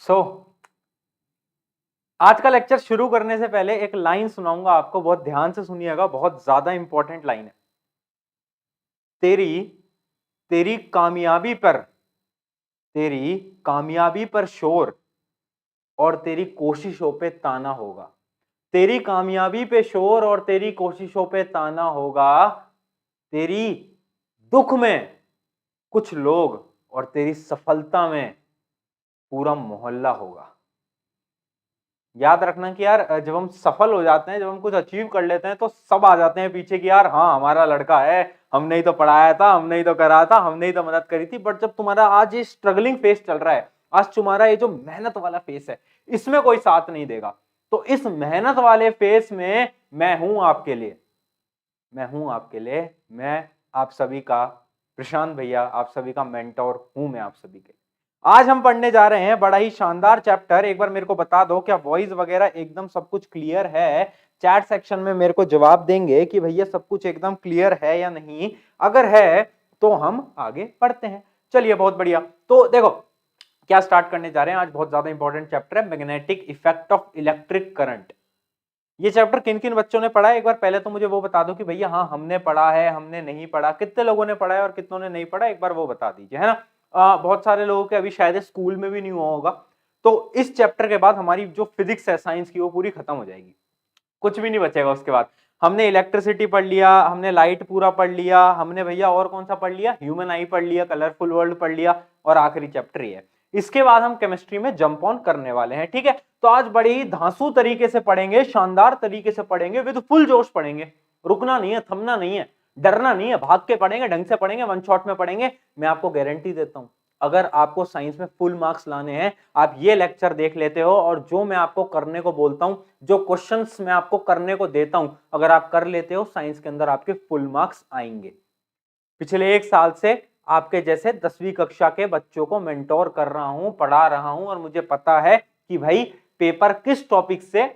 सो आज का लेक्चर शुरू करने से पहले एक लाइन सुनाऊंगा आपको, बहुत ध्यान से सुनिएगा, बहुत ज्यादा इंपॉर्टेंट लाइन है। तेरी तेरी कामयाबी पर तेरी कामयाबी पर शोर और तेरी कोशिशों पे ताना होगा। तेरी कामयाबी पे शोर और तेरी कोशिशों पे ताना होगा। तेरी दुख में कुछ लोग और तेरी सफलता में पूरा मोहल्ला होगा। याद रखना कि यार जब हम सफल हो जाते हैं, जब हम कुछ अचीव कर लेते हैं, तो सब आ जाते हैं पीछे कि यार हाँ हमारा लड़का है, हमने ही तो पढ़ाया था, हमने ही तो करा था, हमने ही तो मदद करी थी। बट जब तुम्हारा आज ये स्ट्रगलिंग फेस चल रहा है, आज तुम्हारा ये जो मेहनत वाला फेस है, इसमें कोई साथ नहीं देगा। तो इस मेहनत वाले फेस में मैं हूं आपके लिए, मैं आप सभी का प्रशांत भैया, आप सभी का मेंटोर हूं मैं आप सभी के। आज हम पढ़ने जा रहे हैं बड़ा ही शानदार चैप्टर। एक बार मेरे को बता दो, क्या वॉइस वगैरह एकदम सब कुछ क्लियर है? चैट सेक्शन में मेरे को जवाब देंगे कि भैया सब कुछ एकदम क्लियर है या नहीं। अगर है तो हम आगे पढ़ते हैं। चलिए बहुत बढ़िया। तो देखो क्या स्टार्ट करने जा रहे हैं। आज बहुत ज्यादा इंपॉर्टेंट चैप्टर है, magnetic effect of electric current. ये चैप्टर किन किन बच्चों ने पढ़ा है एक बार पहले तो मुझे वो बता दो कि भैया हाँ हमने पढ़ा है, हमने नहीं पढ़ा। कितने लोगों ने पढ़ा है और कितनों ने नहीं पढ़ा, एक बार वो बता दीजिए, है ना। बहुत सारे लोगों के अभी शायद स्कूल में भी नहीं हुआ होगा। तो इस चैप्टर के बाद हमारी जो फिजिक्स है साइंस की, वो पूरी खत्म हो जाएगी, कुछ भी नहीं बचेगा उसके बाद। हमने इलेक्ट्रिसिटी पढ़ लिया, हमने लाइट पूरा पढ़ लिया, हमने भैया और कौन सा पढ़ लिया, ह्यूमन आई पढ़ लिया, कलरफुल वर्ल्ड पढ़ लिया, और आखिरी चैप्टर ये है। इसके बाद हम केमिस्ट्री में जंप ऑन करने वाले हैं, ठीक है। तो आज बड़ी ही धांसू तरीके से पढ़ेंगे, शानदार तरीके से पढ़ेंगे, विद फुल जोश पढ़ेंगे। रुकना नहीं है, थमना नहीं है, डरना नहीं है, भाग के पढ़ेंगे, ढंग से पढ़ेंगे, वन शॉट में पढ़ेंगे। मैं आपको गारंटी देता हूं, अगर आपको साइंस में फुल मार्क्स लाने हैं, आप ये लेक्चर देख लेते हो और जो मैं आपको करने को बोलता हूं, जो क्वेश्चंस मैं आपको करने को देता हूं, अगर आप कर लेते हो, साइंस के अंदर आपके फुल मार्क्स आएंगे। पिछले 1 साल से आपके जैसे 10वीं कक्षा के बच्चों को मेंटोर कर रहा हूं, पढ़ा रहा हूं, और मुझे पता है कि भाई पेपर किस टॉपिक से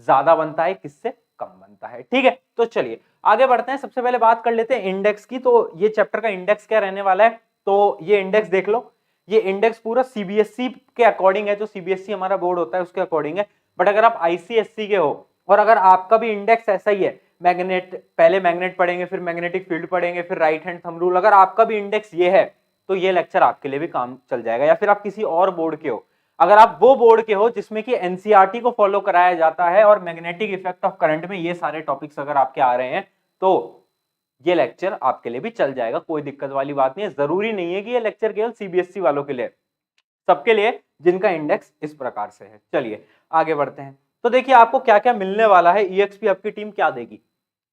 ज्यादा बनता है, किससे कम बनता है, ठीक है। तो चलिए आगे बढ़ते हैं। सबसे पहले बात कर लेते हैं इंडेक्स की। तो ये चैप्टर का इंडेक्स क्या रहने वाला है, तो ये इंडेक्स देख लो। ये इंडेक्स पूरा सीबीएसई के अकॉर्डिंग है, जो सीबीएसई हमारा बोर्ड होता है उसके अकॉर्डिंग है। बट अगर आप आईसीएसई के हो और अगर आपका भी इंडेक्स ऐसा ही है, मैग्नेट, पहले मैग्नेट पढ़ेंगे, फिर मैग्नेटिक फील्ड पढ़ेंगे, फिर राइट हैंड थंब रूल, अगर आपका भी इंडेक्स ये है तो ये लेक्चर आपके लिए भी काम चल जाएगा। या फिर आप किसी और बोर्ड के हो, अगर आप वो बोर्ड के हो जिसमें कि एनसीईआरटी को फॉलो कराया जाता है और मैग्नेटिक इफेक्ट ऑफ करंट में ये सारे टॉपिक्स अगर आपके आ रहे हैं, तो ये लेक्चर आपके लिए भी चल जाएगा, कोई दिक्कत वाली बात नहीं है। जरूरी नहीं है कि ये लेक्चर केवल सीबीएसई वालों के लिए, सबके लिए जिनका इंडेक्स इस प्रकार से है। चलिए आगे बढ़ते हैं। तो देखिए आपको क्या क्या मिलने वाला है, ईएक्सपी आपकी टीम क्या देगी।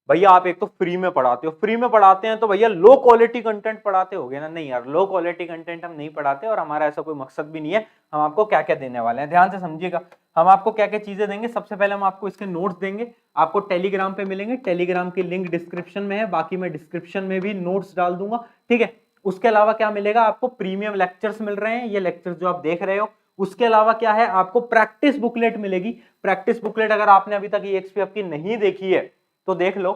भैया आप एक तो फ्री में पढ़ाते हो, फ्री में पढ़ाते हैं तो भैया लो क्वालिटी कंटेंट पढ़ाते होगे ना। नहीं यार, लो क्वालिटी कंटेंट हम नहीं पढ़ाते और हमारा ऐसा कोई मकसद भी नहीं है। हम आपको क्या क्या देने वाले हैं, ध्यान से समझिएगा। हम आपको क्या क्या चीजें देंगे, सबसे पहले हम आपको इसके नोट्स देंगे। आपको टेलीग्राम पे मिलेंगे, टेलीग्राम की लिंक डिस्क्रिप्शन में है, बाकी मैं डिस्क्रिप्शन में भी नोट्स डाल दूंगा, ठीक है। उसके अलावा क्या मिलेगा आपको, प्रीमियम लेक्चर्स मिल रहे हैं, ये लेक्चर्स जो आप देख रहे हो। उसके अलावा क्या है, आपको प्रैक्टिस बुकलेट मिलेगी। प्रैक्टिस बुकलेट अगर आपने अभी तक ईएक्सपी आपकी नहीं देखी है तो देख लो,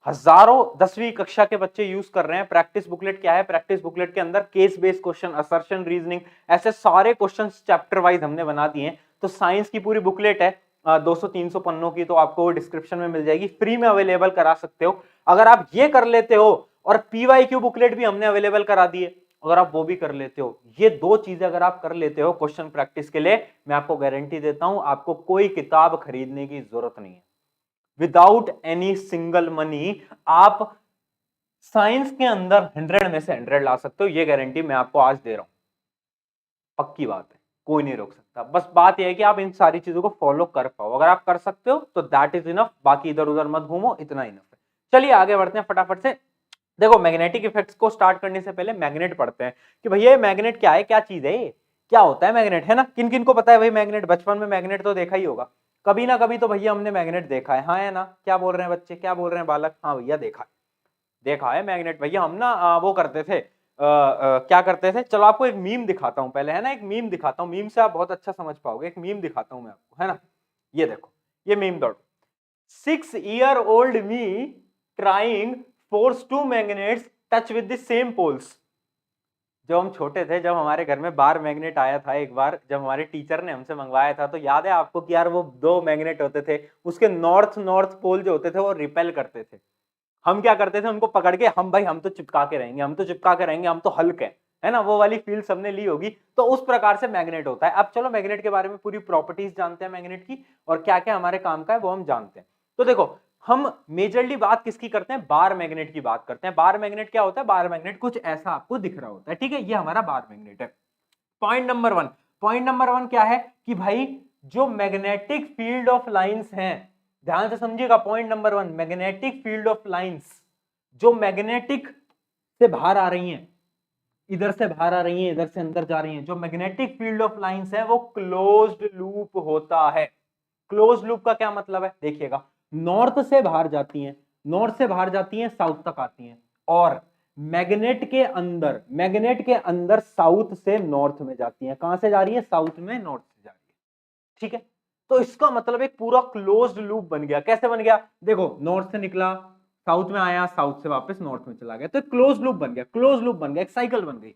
हजारों 10वीं कक्षा के बच्चे यूज कर रहे हैं। प्रैक्टिस बुकलेट क्या है, प्रैक्टिस बुकलेट के अंदर case based question, assertion, reasoning, ऐसे सारे क्वेश्चंस चैप्टर वाइज हमने बना दिए हैं। तो साइंस की पूरी बुकलेट है 200-300 पन्नों की, तो आपको डिस्क्रिप्शन में मिल जाएगी, फ्री में अवेलेबल करा सकते हो। अगर आप ये कर लेते हो, और पीवाईक्यू बुकलेट भी हमने अवेलेबल करा दी है, अगर आप वो भी कर लेते हो, ये दो चीजें अगर आप कर लेते हो क्वेश्चन प्रैक्टिस के लिए, मैं आपको गारंटी देता हूं आपको कोई किताब खरीदने की जरूरत नहीं है। विदाउट एनी सिंगल मनी आप साइंस के अंदर 100 में से 100 ला सकते हो, ये गारंटी मैं आपको आज दे रहा हूं, पक्की बात है, कोई नहीं रोक सकता। बस बात यह है कि आप इन सारी चीजों को फॉलो कर पाओ। अगर आप कर सकते हो तो दैट इज इनफ, बाकी इधर उधर मत घूमो, इतना इनफ है। चलिए आगे बढ़ते हैं फटाफट से। देखो मैग्नेटिक इफेक्ट्स को स्टार्ट करने से पहले मैग्नेट पढ़ते हैं कि भैया मैग्नेट क्या है, क्या चीज है, क्या होता है मैग्नेट, है ना। किन किन को पता है भाई मैग्नेट, बचपन में मैग्नेट तो देखा ही होगा कभी ना कभी, तो भैया हमने मैग्नेट देखा है, हाँ है ना। क्या बोल रहे हैं बच्चे, क्या बोल रहे हैं बालक, हाँ भैया देखा है, देखा है मैग्नेट। भैया हम ना वो करते थे, क्या करते थे, चलो आपको एक मीम दिखाता हूं पहले, है ना। एक मीम दिखाता हूं, मीम से आप बहुत अच्छा समझ पाओगे। एक मीम दिखाता हूं मैं आपको, है ना। ये देखो, ये मीम दौड़ो। 6-year-old me trying force two magnets touch with the same poles. जब हम छोटे थे, जब हमारे घर में बार मैग्नेट आया था एक बार, जब हमारे टीचर ने हमसे मंगवाया था, तो याद है आपको कि यार वो 2 मैग्नेट होते थे, उसके नॉर्थ पोल जो होते थे वो रिपेल करते थे। हम क्या करते थे, उनको पकड़ के हम तो चिपका के रहेंगे, हम तो चिपका के रहेंगे, हम तो हल्क है ना, वो वाली फील सबने ली होगी। तो उस प्रकार से मैग्नेट होता है। अब चलो मैग्नेट के बारे में पूरी प्रॉपर्टीज जानते हैं मैग्नेट की, और क्या क्या हमारे काम का है वो हम जानते हैं। तो देखो, हम मेजरली बात किसकी करते हैं, बार मैग्नेट की बात करते हैं। बार मैग्नेट क्या होता है, बार मैग्नेट कुछ ऐसा आपको दिख रहा होता है, ठीक है, ये हमारा बार मैग्नेट है। पॉइंट नंबर 1 क्या है कि भाई जो मैग्नेटिक फील्ड ऑफ लाइंस हैं, ध्यान से समझिएगा, point number 1, magnetic field of lines जो मैग्नेटिक से बाहर आ रही हैं, इधर से बाहर आ रही हैं, इधर से अंदर जा रही हैं, जो मैग्नेटिक फील्ड ऑफ लाइंस है वो क्लोज्ड लूप होता है। क्लोज्ड लूप का क्या मतलब है, देखिएगा, नॉर्थ से बाहर जाती हैं, नॉर्थ से बाहर जाती हैं, साउथ तक आती हैं, और मैग्नेट के अंदर साउथ से नॉर्थ में जाती हैं। कहां से जा रही है, साउथ में नॉर्थ से जा रही है, ठीक है। तो इसका मतलब एक पूरा क्लोज्ड लूप बन गया। कैसे बन गया, देखो, नॉर्थ से निकला, साउथ में आया, साउथ से वापस नॉर्थ में चला गया, तो क्लोज लूप बन गया, क्लोज लूप बन गया, एक साइकिल बन गई।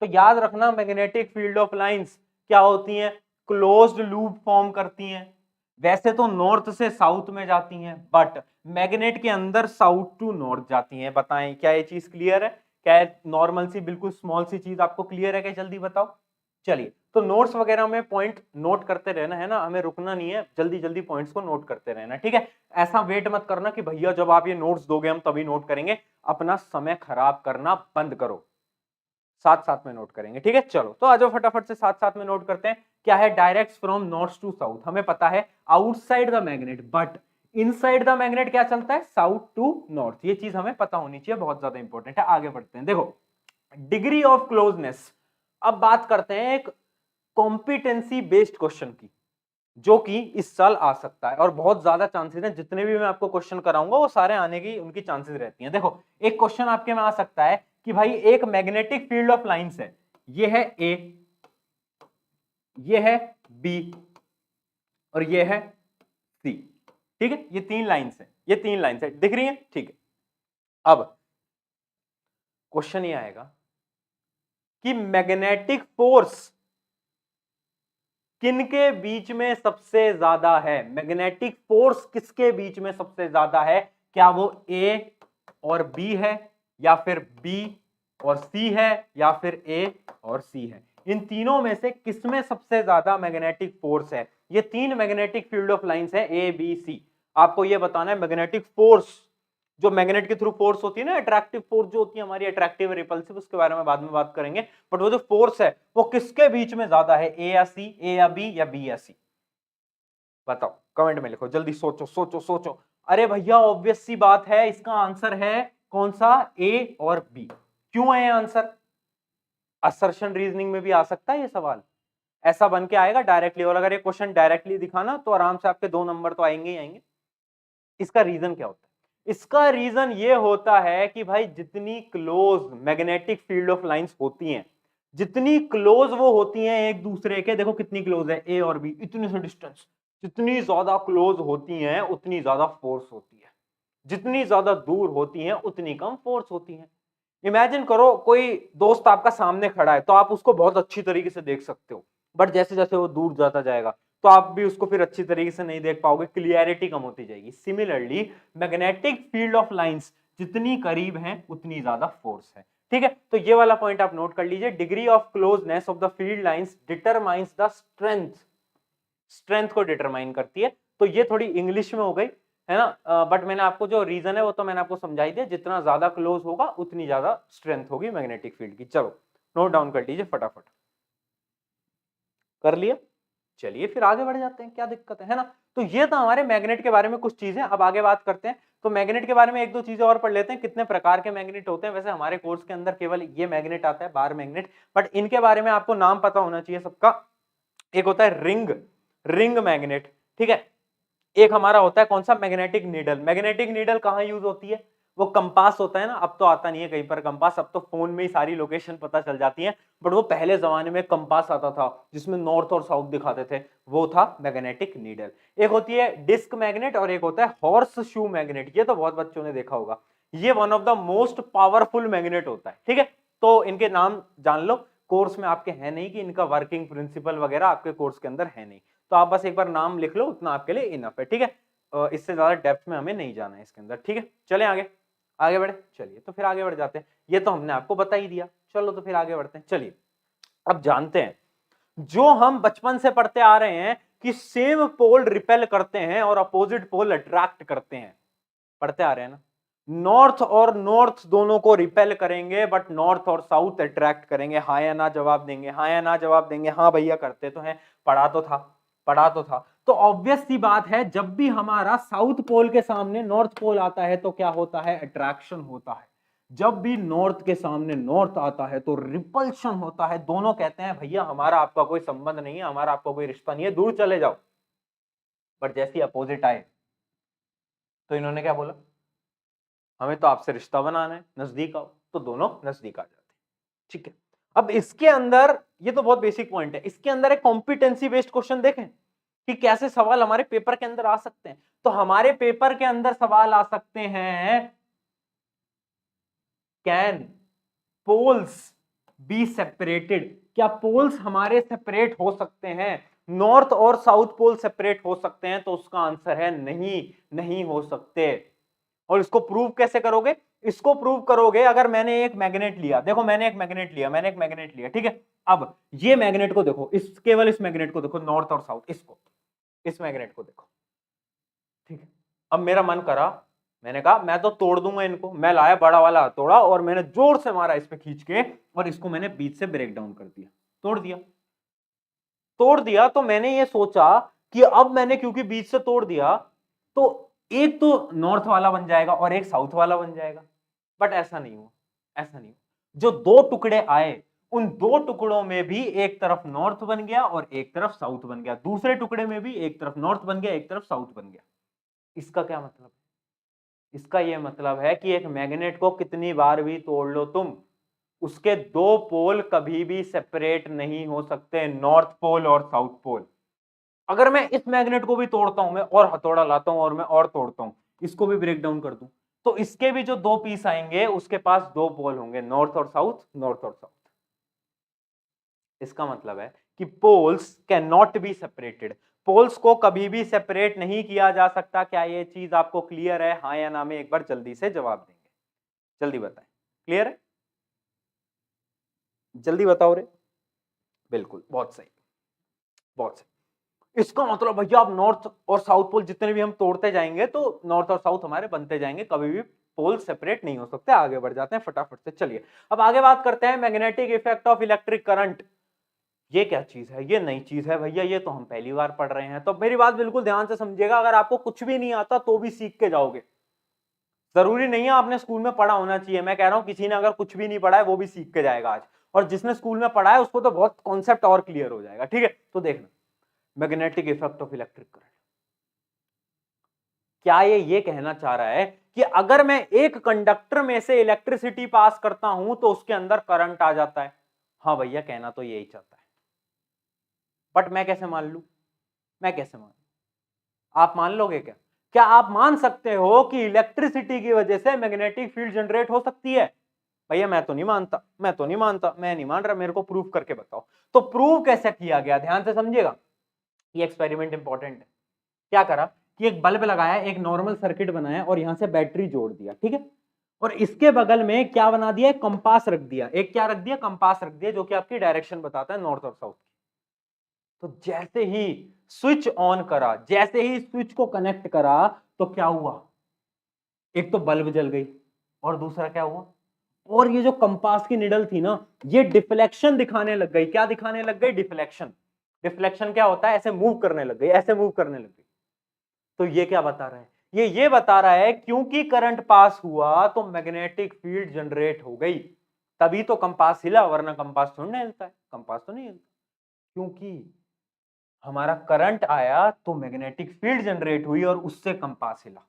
तो याद रखना, मैग्नेटिक फील्ड ऑफ लाइंस क्या होती हैं, क्लोज्ड लूप फॉर्म करती हैं। वैसे तो नॉर्थ से साउथ में जाती हैं, बट मैग्नेट के अंदर साउथ टू नॉर्थ जाती हैं। बताएं क्या ये चीज क्लियर है, क्या नॉर्मल सी बिल्कुल स्मॉल सी चीज आपको क्लियर है क्या, जल्दी बताओ। चलिए, तो नोट्स वगैरह में पॉइंट नोट करते रहना है ना, हमें रुकना नहीं है, जल्दी जल्दी पॉइंट्स को नोट करते रहना, ठीक है। ऐसा वेट मत करना कि भैया जब आप ये नोट्स दोगे हम तभी नोट करेंगे, अपना समय खराब करना बंद करो, साथ साथ में नोट करेंगे, ठीक है। चलो, तो आज फटाफट से साथ साथ में नोट करते हैं। क्या है, direct from north to south, हमें पता है outside the magnet, but inside the magnet क्या चलता है, साउथ टू नॉर्थ, ये चीज हमें पता होनी चाहिए, बहुत ज्यादा इंपॉर्टेंट है। आगे बढ़ते हैं, देखो, डिग्री ऑफ क्लोजनेस। अब बात करते हैं एक कॉम्पिटेंसी बेस्ड क्वेश्चन की, जो कि इस साल आ सकता है, और बहुत ज्यादा चांसेस हैं, जितने भी मैं आपको क्वेश्चन कराऊंगा वो सारे आने की उनकी चांसेस रहती हैं। देखो, एक क्वेश्चन आपके में आ सकता है कि भाई एक मैग्नेटिक फील्ड ऑफ लाइंस है, ये है ए, ये है बी, और ये है सी, ठीक है, ये 3 लाइंस है, ये 3 लाइंस है, दिख रही है, ठीक है। अब क्वेश्चन ये आएगा कि मैग्नेटिक फोर्स किनके बीच में सबसे ज्यादा है, मैग्नेटिक फोर्स किसके बीच में सबसे ज्यादा है, क्या वो ए और बी है, या फिर बी और सी है, या फिर ए और सी है। इन तीनों में से किसमें सबसे ज्यादा मैग्नेटिक फोर्स है। ये 3 मैग्नेटिक फील्ड ऑफ लाइंस है, ए बी सी। आपको ये बताना है मैग्नेटिक फोर्स, जो मैग्नेट के थ्रू फोर्स होती है ना, अट्रैक्टिव फोर्स जो होती है हमारी, अट्रैक्टिव रिपल्सिव, उसके बारे में बाद में बात करेंगे, बट वो जो फोर्स है वो किसके बीच में ज्यादा है, ए या सी, ए या बी, या बी या सी। बताओ, कमेंट में लिखो, जल्दी सोचो सोचो सोचो। अरे भैया ऑब्वियस सी बात है, इसका आंसर है कौन सा, ए और बी। क्यों है आंसर, असर्शन रीजनिंग में भी आ सकता है ये सवाल, ऐसा बन के आएगा डायरेक्टली, और अगर ये क्वेश्चन डायरेक्टली दिखाना तो आराम से आपके 2 नंबर तो आएंगे ही आएंगे। इसका रीजन क्या होता है, इसका रीजन ये होता है कि भाई जितनी close magnetic field of lines होती हैं, जितनी क्लोज वो होती हैं एक दूसरे के, देखो कितनी क्लोज है ए और बी, इतनी सी डिस्टेंस, जितनी ज्यादा क्लोज होती हैं उतनी ज्यादा फोर्स होती है, जितनी ज्यादा दूर होती हैं उतनी कम फोर्स होती है। इमेजिन करो कोई दोस्त आपका सामने खड़ा है, तो आप उसको बहुत अच्छी तरीके से देख सकते हो, बट जैसे जैसे वो दूर जाता जाएगा तो आप भी उसको फिर अच्छी तरीके से नहीं देख पाओगे, क्लियरिटी कम होती जाएगी। Similarly magnetic field of lines जितनी करीब हैं उतनी ज्यादा फोर्स है, ठीक है। तो ये वाला पॉइंट आप नोट कर लीजिए, degree of closeness of the field lines determines the strength, strength को डिटरमाइन करती है। तो ये थोड़ी इंग्लिश में हो गई है ना, बट मैंने आपको जो रीजन है वो तो मैंने आपको समझाई दिया, जितना ज्यादा क्लोज होगा उतनी ज्यादा स्ट्रेंथ होगी मैग्नेटिक फील्ड की। चलो नोट डाउन कर लीजिए फटाफट, कर लिया, चलिए फिर आगे बढ़ जाते हैं, क्या दिक्कत है ना। तो ये तो हमारे मैग्नेट के बारे में कुछ चीजें, अब आगे बात करते हैं। तो मैग्नेट के बारे में एक दो चीजें और पढ़ लेते हैं, कितने प्रकार के मैग्नेट होते हैं। वैसे हमारे कोर्स के अंदर केवल ये मैग्नेट आता है, बार मैग्नेट, बट इनके बारे में आपको नाम पता होना चाहिए सबका। एक होता है रिंग मैग्नेट, ठीक है। एक हमारा होता है कौन सा, मैग्नेटिक नीडल। मैग्नेटिक नीडल कहाँ यूज होती है, वो कंपास होता है ना, अब तो आता नहीं है कहीं पर कंपास, अब तो फोन में ही सारी लोकेशन पता चल जाती है, बट वो पहले जमाने में कंपास आता था जिसमें नॉर्थ और साउथ दिखाते थे, वो था मैग्नेटिक नीडल। एक होती है डिस्क मैग्नेट, और एक होता है हॉर्स शू मैग्नेट, ये तो बहुत बच्चों ने देखा होगा। ये one of the most powerful magnet होता है, ठीक है। तो इनके नाम जान लो, कोर्स में आपके है नहीं कि इनका वर्किंग प्रिंसिपल वगैरह आपके कोर्स के अंदर है नहीं, तो आप बस एक बार नाम लिख लो, उतना आपके लिए इनफ है, ठीक है। इससे ज्यादा डेप्थ में हमें नहीं जाना है इसके अंदर, ठीक है। चले आगे, आगे बढ़े, चलिए तो फिर आगे बढ़ जाते हैं, ये तो हमने आपको बता ही दिया, चलो तो फिर आगे बढ़ते हैं। चलिए अब जानते हैं, जो हम बचपन से पढ़ते आ रहे हैं कि सेम पोल रिपेल करते हैं और अपोजिट पोल अट्रैक्ट करते हैं, पढ़ते आ रहे हैं ना। नॉर्थ और नॉर्थ दोनों को रिपेल करेंगे बट नॉर्थ और साउथ अट्रैक्ट करेंगे। हाँ या ना जवाब देंगे, हाँ या ना जवाब देंगे। हाँ भैया करते तो हैं, पढ़ा तो था, पढ़ा तो था। तो ऑब्वियस सी बात है, जब भी हमारा साउथ पोल के सामने नॉर्थ पोल आता है तो क्या होता है, अट्रैक्शन होता है। जब भी नॉर्थ के सामने नॉर्थ आता है तो रिपल्शन होता है। दोनों कहते हैं भैया हमारा आपका कोई संबंध नहीं है, हमारा आपका कोई रिश्ता नहीं है, दूर चले जाओ। बट जैसे अपोजिट आए तो इन्होंने क्या बोला, हमें तो आपसे रिश्ता बनाना है, नजदीक आओ, तो दोनों नजदीक आ जाते हैं, ठीक है। अब इसके अंदर, ये तो बहुत बेसिक पॉइंट है, इसके अंदर एक कॉम्पिटेंसी बेस्ड क्वेश्चन देखें कि कैसे सवाल हमारे पेपर के अंदर आ सकते हैं। तो हमारे पेपर के अंदर सवाल आ सकते हैं, कैन पोल्स बी सेपरेटेड, क्या पोल्स हमारे सेपरेट हो सकते हैं, नॉर्थ और साउथ पोल सेपरेट हो सकते हैं, तो उसका आंसर है नहीं, नहीं हो सकते। और इसको प्रूव कैसे करोगे, इसको प्रूव करोगे अगर मैंने एक मैग्नेट लिया, देखो मैंने एक मैग्नेट लिया, मैंने एक मैग्नेट लिया, ठीक है। अब ये मैग्नेट को देखो, इस केवल इस मैग्नेट को देखो, नॉर्थ और साउथ, इसको, इस मैग्नेट को देखो, ठीक है। अब मेरा मन करा, मैंने कहा मैं तो तोड़ दूंगा इनको, मैं लाया बड़ा वाला हथौड़ा और मैंने जोर से मारा इस पे खींच के, और इसको मैंने बीच से ब्रेक डाउन कर दिया, तोड़ दिया। तोड़ दिया तो मैंने ये सोचा कि अब मैंने क्योंकि बीच से तोड़ दिया तो एक तो नॉर्थ वाला बन जाएगा और एक साउथ वाला बन जाएगा। बट ऐसा नहीं हुआ, ऐसा नहीं हुआ। जो दो टुकड़े आए, उन दो टुकड़ों में भी एक तरफ नॉर्थ बन गया और एक तरफ साउथ बन गया, दूसरे टुकड़े में भी एक तरफ नॉर्थ बन गया, एक तरफ साउथ बन गया। इसका क्या मतलब है, इसका यह मतलब है कि एक मैग्नेट को कितनी बार भी तोड़ लो तुम, उसके दो पोल कभी भी सेपरेट नहीं हो सकते, नॉर्थ पोल और साउथ पोल। अगर मैं इस मैग्नेट को भी तोड़ता हूं, मैं और हथौड़ा लाता हूं और मैं और तोड़ता हूं, इसको भी ब्रेक डाउन कर दूं, तो इसके भी जो दो पीस आएंगे उसके पास दो पोल होंगे, नॉर्थ और साउथ, नॉर्थ और साउथ। इसका मतलब है कि poles can not be separated, poles को कभी भी सेपरेट नहीं किया जा सकता। क्या ये चीज आपको क्लियर है, हाँ या ना में एक बार जल्दी से जवाब देंगे, जल्दी बताएं, क्लियर है, जल्दी बताओ रे। बिल्कुल, बहुत सही, बहुत सही। इसका मतलब भैया आप नॉर्थ और साउथ पोल जितने भी हम तोड़ते जाएंगे तो नॉर्थ और साउथ हमारे बनते जाएंगे, कभी भी पोल सेपरेट नहीं हो सकते। आगे बढ़ जाते हैं फटाफट से, चलिए अब आगे बात करते हैं magnetic effect of electric current. ये क्या चीज है, ये नई चीज है भैया, ये तो हम पहली बार पढ़ रहे हैं। तो मेरी बात बिल्कुल ध्यान से समझिएगा, अगर आपको कुछ भी नहीं आता तो भी सीख के जाओगे, जरूरी नहीं है आपने स्कूल में पढ़ा होना चाहिए। मैं कह रहा हूं किसी ने अगर कुछ भी नहीं पढ़ा है वो भी सीख के जाएगा आज, और जिसने स्कूल में पढ़ा है उसको तो बहुत कॉन्सेप्ट और क्लियर हो जाएगा, ठीक है। तो देखना, magnetic effect of electric current, क्या ये कहना चाह रहा है कि अगर मैं एक कंडक्टर में से इलेक्ट्रिसिटी पास करता हूं तो उसके अंदर करंट आ जाता है। हाँ भैया कहना तो यही चाहता है, बट मैं कैसे मान लूं, मैं कैसे मान लूं? आप मान लोगे क्या, क्या आप मान सकते हो कि इलेक्ट्रिसिटी की वजह से मैग्नेटिक फील्ड जनरेट हो सकती है? भैया मैं तो नहीं मानता, मैं तो नहीं मानता, मैं नहीं मान रहा, मेरे को प्रूफ करके बताओ। तो प्रूव कैसे किया गया, ध्यान से समझिएगा, ये एक्सपेरिमेंट इंपॉर्टेंट है। क्या करा कि एक बल्ब लगाया, एक नॉर्मल सर्किट बनाया और यहां से बैटरी जोड़ दिया, ठीक है। और इसके बगल में क्या बना दिया, एक कंपास रख दिया, एक क्या रख दिया, कंपास रख दिया, जो कि आपकी डायरेक्शन बताता है नॉर्थ और साउथ की। तो जैसे ही स्विच ऑन करा, जैसे ही स्विच को कनेक्ट करा, तो क्या हुआ, एक तो बल्ब जल गई और दूसरा क्या हुआ, और ये जो कंपास की निडल थी ना, ये डिफ्लेक्शन दिखाने लग गई। क्या दिखाने लग गई, डिफ्लेक्शन। डिफ्लेक्शन क्या होता है, ऐसे मूव करने लग गई, ऐसे मूव करने लग गई। तो ये क्या बता रहा है, ये बता रहा है क्योंकि करंट पास हुआ तो मैग्नेटिक फील्ड जनरेट हो गई, तभी तो कंपास हिला, वरना कंपास थोड़ी ना हिलता है, कंपास तो नहीं हिलता। क्योंकि हमारा करंट आया तो मैग्नेटिक फील्ड जनरेट हुई और उससे कंपास हिला।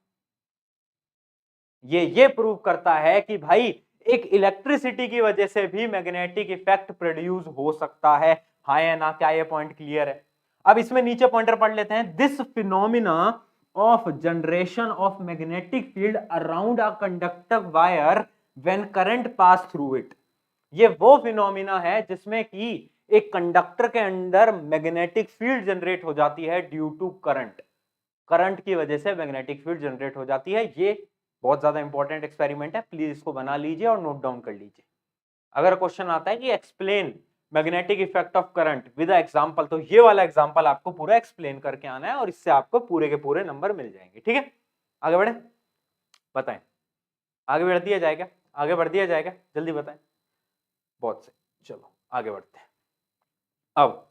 ये प्रूव करता है कि भाई एक इलेक्ट्रिसिटी की वजह से भी मैग्नेटिक इफेक्ट प्रोड्यूस हो सकता है, हाँ या ना। क्या ये पॉइंट क्लियर है? अब इसमें नीचे पॉइंटर पढ़ लेते हैं। This phenomena of generation of magnetic field around a conductor wire when current pass through it. ये वो फिनोमिना है जिसमें कि एक कंडक्टर के अंदर मैग्नेटिक फील्ड जनरेट हो जाती है ड्यू टू करंट। करंट की वजह से मैग्नेटिक फील्ड जनरेट हो जाती है। ये बहुत ज्यादा इंपॉर्टेंट एक्सपेरिमेंट है, प्लीज इसको बना लीजिए और नोट डाउन कर लीजिए। अगर क्वेश्चन आता है कि explain magnetic effect of current with example, तो ये वाला एग्जांपल आपको पूरा एक्सप्लेन करके आना है और इससे आपको पूरे के पूरे नंबर मिल जाएंगे। ठीक है, आगे बढ़े, बताएं आगे बढ़ दिया जाएगा, आगे बढ़ दिया जाएगा, जल्दी बताएं। बहुत सही, चलो आगे बढ़ते हैं। अब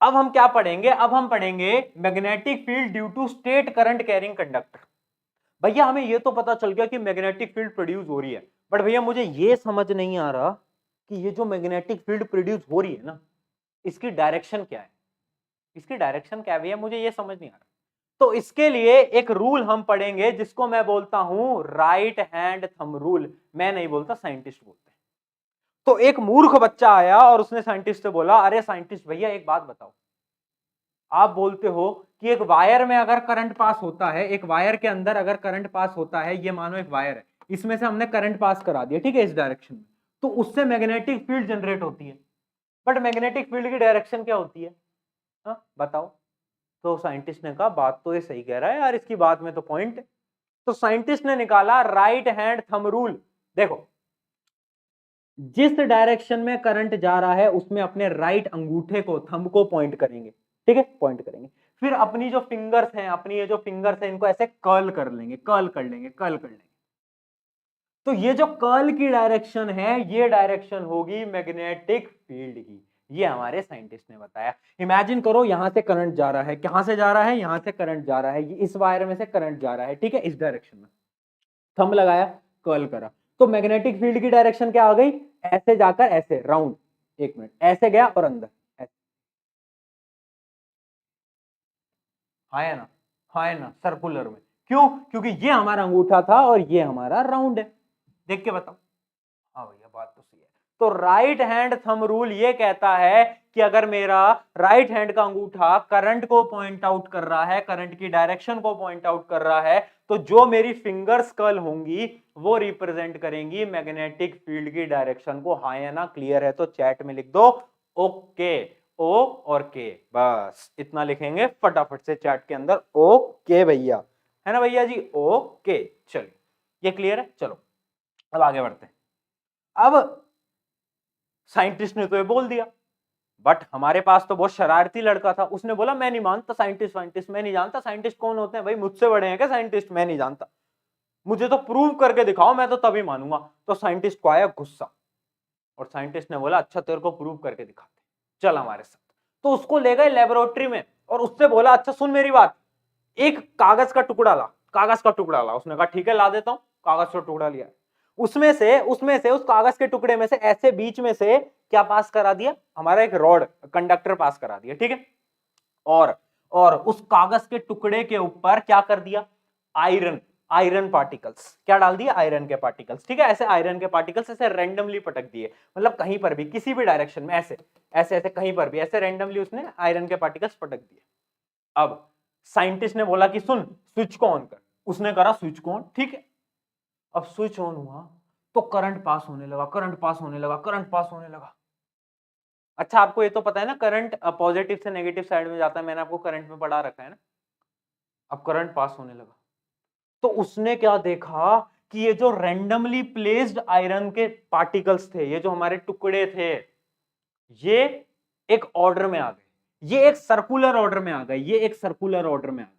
अब हम क्या पढ़ेंगे, अब हम पढ़ेंगे magnetic field due to straight current carrying conductor. भैया हमें ये तो पता चल गया कि मैग्नेटिक फील्ड प्रोड्यूस हो रही है, बट भैया मुझे ये समझ नहीं आ रहा कि ये जो मैग्नेटिक फील्ड प्रोड्यूस हो रही है ना, इसकी डायरेक्शन क्या है, इसकी डायरेक्शन क्या है भैया, मुझे ये समझ नहीं आ रहा। तो इसके लिए एक रूल हम पढ़ेंगे जिसको मैं बोलता हूं राइट हैंड थंब रूल। मैं नहीं बोलता, साइंटिस्ट बोलते हैं। तो एक मूर्ख बच्चा आया और उसने साइंटिस्ट से बोला, अरे साइंटिस्ट भैया एक बात बताओ, आप बोलते हो कि एक वायर में अगर करंट पास होता है, एक वायर के अंदर अगर करंट पास होता है, ये मानो एक वायर है, इसमें से हमने करंट पास करा दिया, ठीक है, इस डायरेक्शन में, तो उससे मैग्नेटिक फील्ड जनरेट होती है। बट मैग्नेटिक फील्ड की डायरेक्शन क्या होती है, बताओ। तो साइंटिस्ट ने कहा बात तो ये सही कह रहा है यार, इसकी बात में तो पॉइंट है। तो साइंटिस्ट ने निकाला राइट हैंड थंब रूल। देखो, जिस डायरेक्शन में करंट जा रहा है उसमें अपने राइट अंगूठे को, थंब को पॉइंट करेंगे, ठीक है, पॉइंट करेंगे। फिर अपनी जो फिंगर्स हैं, अपनी ये जो फिंगर्स हैं, इनको ऐसे कर्ल कर लेंगे, कर्ल कर लेंगे, कर्ल कर लेंगे। तो ये जो कर्ल की डायरेक्शन है, ये डायरेक्शन होगी मैग्नेटिक फील्ड की। ये हमारे साइंटिस्ट ने बताया। इमेजिन करो यहां से करंट जा रहा है, कहां से जा रहा है, यहां से करंट जा रहा है, ये इस वायर में से करंट जा रहा है, ठीक है, इस डायरेक्शन में। थंब लगाया, कर्ल करा, तो मैग्नेटिक फील्ड की डायरेक्शन क्या आ गई, ऐसे जाकर ऐसे राउंड, एक मिनट, ऐसे गया और अंदर ऐसे। हाँ है ना, हाँ है ना, सर्कुलर में। क्यों, क्योंकि ये हमारा अंगूठा था और ये हमारा राउंड है। देख के बताओ। हाँ भैया बात तो सही है। तो राइट हैंड थंब रूल ये कहता है कि अगर मेरा राइट हैंड का अंगूठा करंट को पॉइंट आउट कर रहा है, करंट की डायरेक्शन को पॉइंट आउट कर रहा है, तो जो मेरी फिंगर्स कर्ल होंगी वो रिप्रेजेंट करेंगी मैग्नेटिक फील्ड की डायरेक्शन को। हाँ या ना, क्लियर है तो चैट में लिख दो ओके, ओ और के, बस इतना लिखेंगे फटाफट से चैट के अंदर, ओके भैया, है ना भैया जी, ओके। चलिए ये क्लियर है, चलो अब आगे बढ़ते हैं। अब साइंटिस्ट ने तो ये बोल दिया, बट हमारे पास तो बहुत शरारती लड़का था, उसने बोला मैं नहीं मानता साइंटिस्ट, साइंटिस्ट मैं नहीं जानता, साइंटिस्ट कौन होते हैं भाई, मुझसे बड़े हैं क्या साइंटिस्ट, मैं नहीं जानता, मुझे तो प्रूव करके दिखाओ, मैं तो तभी मानूंगा। तो साइंटिस्ट को आया गुस्सा, और साइंटिस्ट ने बोला अच्छा तेरे को प्रूव करके दिखाते, चल हमारे साथ। तो उसको ले गए लेबोरेटरी में और उससे बोला अच्छा सुन मेरी बात, एक कागज का टुकड़ा ला, कागज का टुकड़ा ला। उसने कहा ठीक है ला देता हूं, कागज का टुकड़ा लिया। उसमें से उस कागज के टुकड़े में से ऐसे बीच में से क्या पास करा दिया, हमारा एक रॉड कंडक्टर पास करा दिया, ठीक है। और उस कागज के टुकड़े के ऊपर क्या कर दिया, आयरन, आयरन पार्टिकल्स, क्या डाल दिया, आयरन के पार्टिकल्स, ठीक है। ऐसे आयरन के पार्टिकल्स ऐसे रैंडमली पटक दिए, मतलब कहीं पर भी किसी भी डायरेक्शन में ऐसे ऐसे ऐसे कहीं पर भी ऐसे रैंडमली उसने आयरन के पार्टिकल्स पटक दिए। अब साइंटिस्ट ने बोला कि सुन स्विच को ऑन कर, उसने करा स्विच को ऑन, ठीक है। अब स्विच ऑन हुआ तो करंट पास होने लगा, करंट पास होने लगा, करंट पास होने लगा। अच्छा आपको ये तो पता है ना करंट पॉजिटिव से नेगेटिव साइड में जाता है, मैंने आपको करंट में पढ़ा रखा है ना। अब करंट पास होने लगा तो उसने क्या देखा कि ये जो रैंडमली प्लेस्ड आयरन के पार्टिकल्स थे, ये जो हमारे टुकड़े थे, ये एक ऑर्डर में आ गए, ये एक सर्कुलर ऑर्डर में आ गए, ये एक सर्कुलर ऑर्डर में आ गए।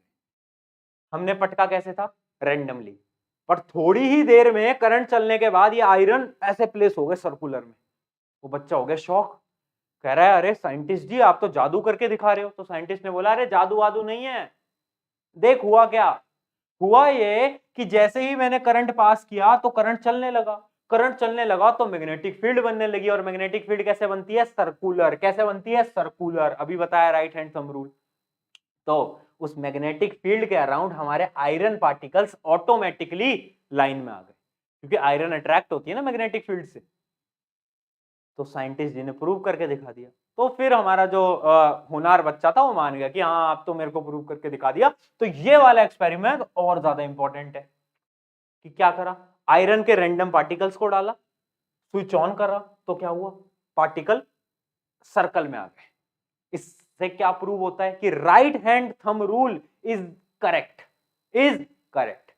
हमने पटका कैसे था, रैंडमली, पर थोड़ी ही देर में करंट चलने के बाद ये आयरन ऐसे प्लेस हो गए सर्कुलर में। वो बच्चा हो गया शॉक, कह रहा है अरे साइंटिस्ट जी आप तो जादू करके दिखा रहे हो। तो साइंटिस्ट ने बोला अरे जादू वादू नहीं है, देख हुआ क्या, हुआ ये कि जैसे ही मैंने करंट पास किया तो करंट चलने लगा, करंट चलने लगा तो मैग्नेटिक फील्ड बनने लगी, और मैग्नेटिक फील्ड कैसे बनती है, सर्कुलर, कैसे बनती है, सर्कुलर, अभी बताया राइट हैंड थंब रूल। तो उस मैग्नेटिक फील्ड के अराउंड हमारे आयरन पार्टिकल्स ऑटोमेटिकली लाइन में आ गए, क्योंकि आयरन अट्रैक्ट होती है ना मैग्नेटिक फील्ड से। तो साइंटिस्ट जी ने प्रूव करके दिखा दिया। तो फिर हमारा जो होनहार बच्चा था वो मान गया कि हाँ आप तो मेरे को प्रूव करके दिखा दिया। तो ये वाला एक्सपेरिमेंट और ज्यादा इंपॉर्टेंट है कि क्या करा, आयरन के रैंडम पार्टिकल्स को डाला, स्विच ऑन करा तो क्या हुआ, पार्टिकल सर्कल में आ गए। इससे क्या प्रूव होता है कि right hand thumb rule is correct, is correct.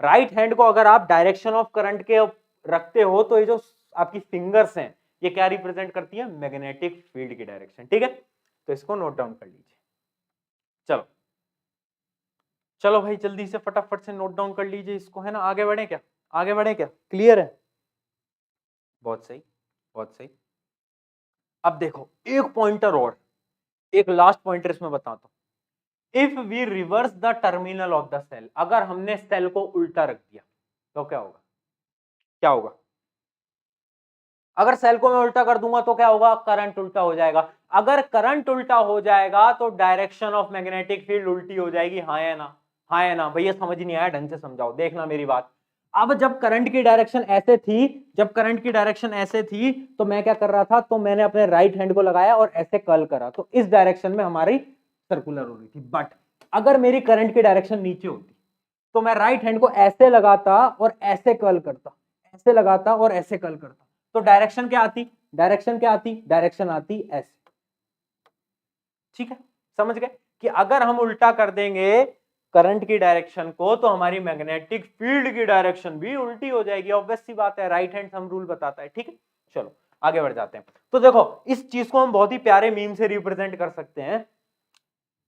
Right hand को अगर आप डायरेक्शन ऑफ करंट के रखते हो तो ये जो आपकी फिंगर्स हैं ये क्या रिप्रेजेंट करती है, मैग्नेटिक फील्ड की डायरेक्शन। ठीक है, तो इसको नोट डाउन कर लीजिए। चलो चलो भाई जल्दी से फटाफट से नोट डाउन कर लीजिए इसको, है ना। आगे बढ़े क्या, आगे बढ़े क्या, क्लियर है, बहुत सही बहुत सही। अब देखो एक पॉइंटर और, एक लास्ट पॉइंटर इसमें बताता हूं। If we reverse the terminal of the cell, अगर हमने सेल को उल्टा रख दिया तो क्या होगा, क्या होगा, अगर सेल को मैं उल्टा कर दूंगा तो क्या होगा, करंट उल्टा हो जाएगा। अगर करंट उल्टा हो जाएगा तो डायरेक्शन ऑफ मैग्नेटिक फील्ड उल्टी हो जाएगी, हाँ या ना, हाँ या ना। भैया समझ नहीं आया, ढंग से समझाओ, देखना मेरी बात। अब जब करंट की डायरेक्शन ऐसे थी, जब करंट की डायरेक्शन ऐसे थी तो मैं क्या कर रहा था, तो मैंने अपने राइट हैंड को लगाया और ऐसे कर्ल करा, तो इस डायरेक्शन में हमारी सर्कुलर हो रही थी। बट अगर मेरी करंट की डायरेक्शन नीचे होती तो मैं राइट हैंड को ऐसे लगाता और ऐसे कर्ल करता, ऐसे लगाता और ऐसे कर्ल करता, तो डायरेक्शन क्या आती, डायरेक्शन क्या आती, डायरेक्शन आती ऐसे। ठीक है, समझ गए कि अगर हम उल्टा कर देंगे करंट की डायरेक्शन को तो हमारी मैग्नेटिक फील्ड की डायरेक्शन भी उल्टी हो जाएगी। ऑब्वियस सी बात है, राइट हैंड थंब रूल बताता है। ठीक है, चलो आगे बढ़ जाते हैं। तो देखो इस चीज को हम बहुत ही प्यारे मीम से रिप्रेजेंट कर सकते हैं।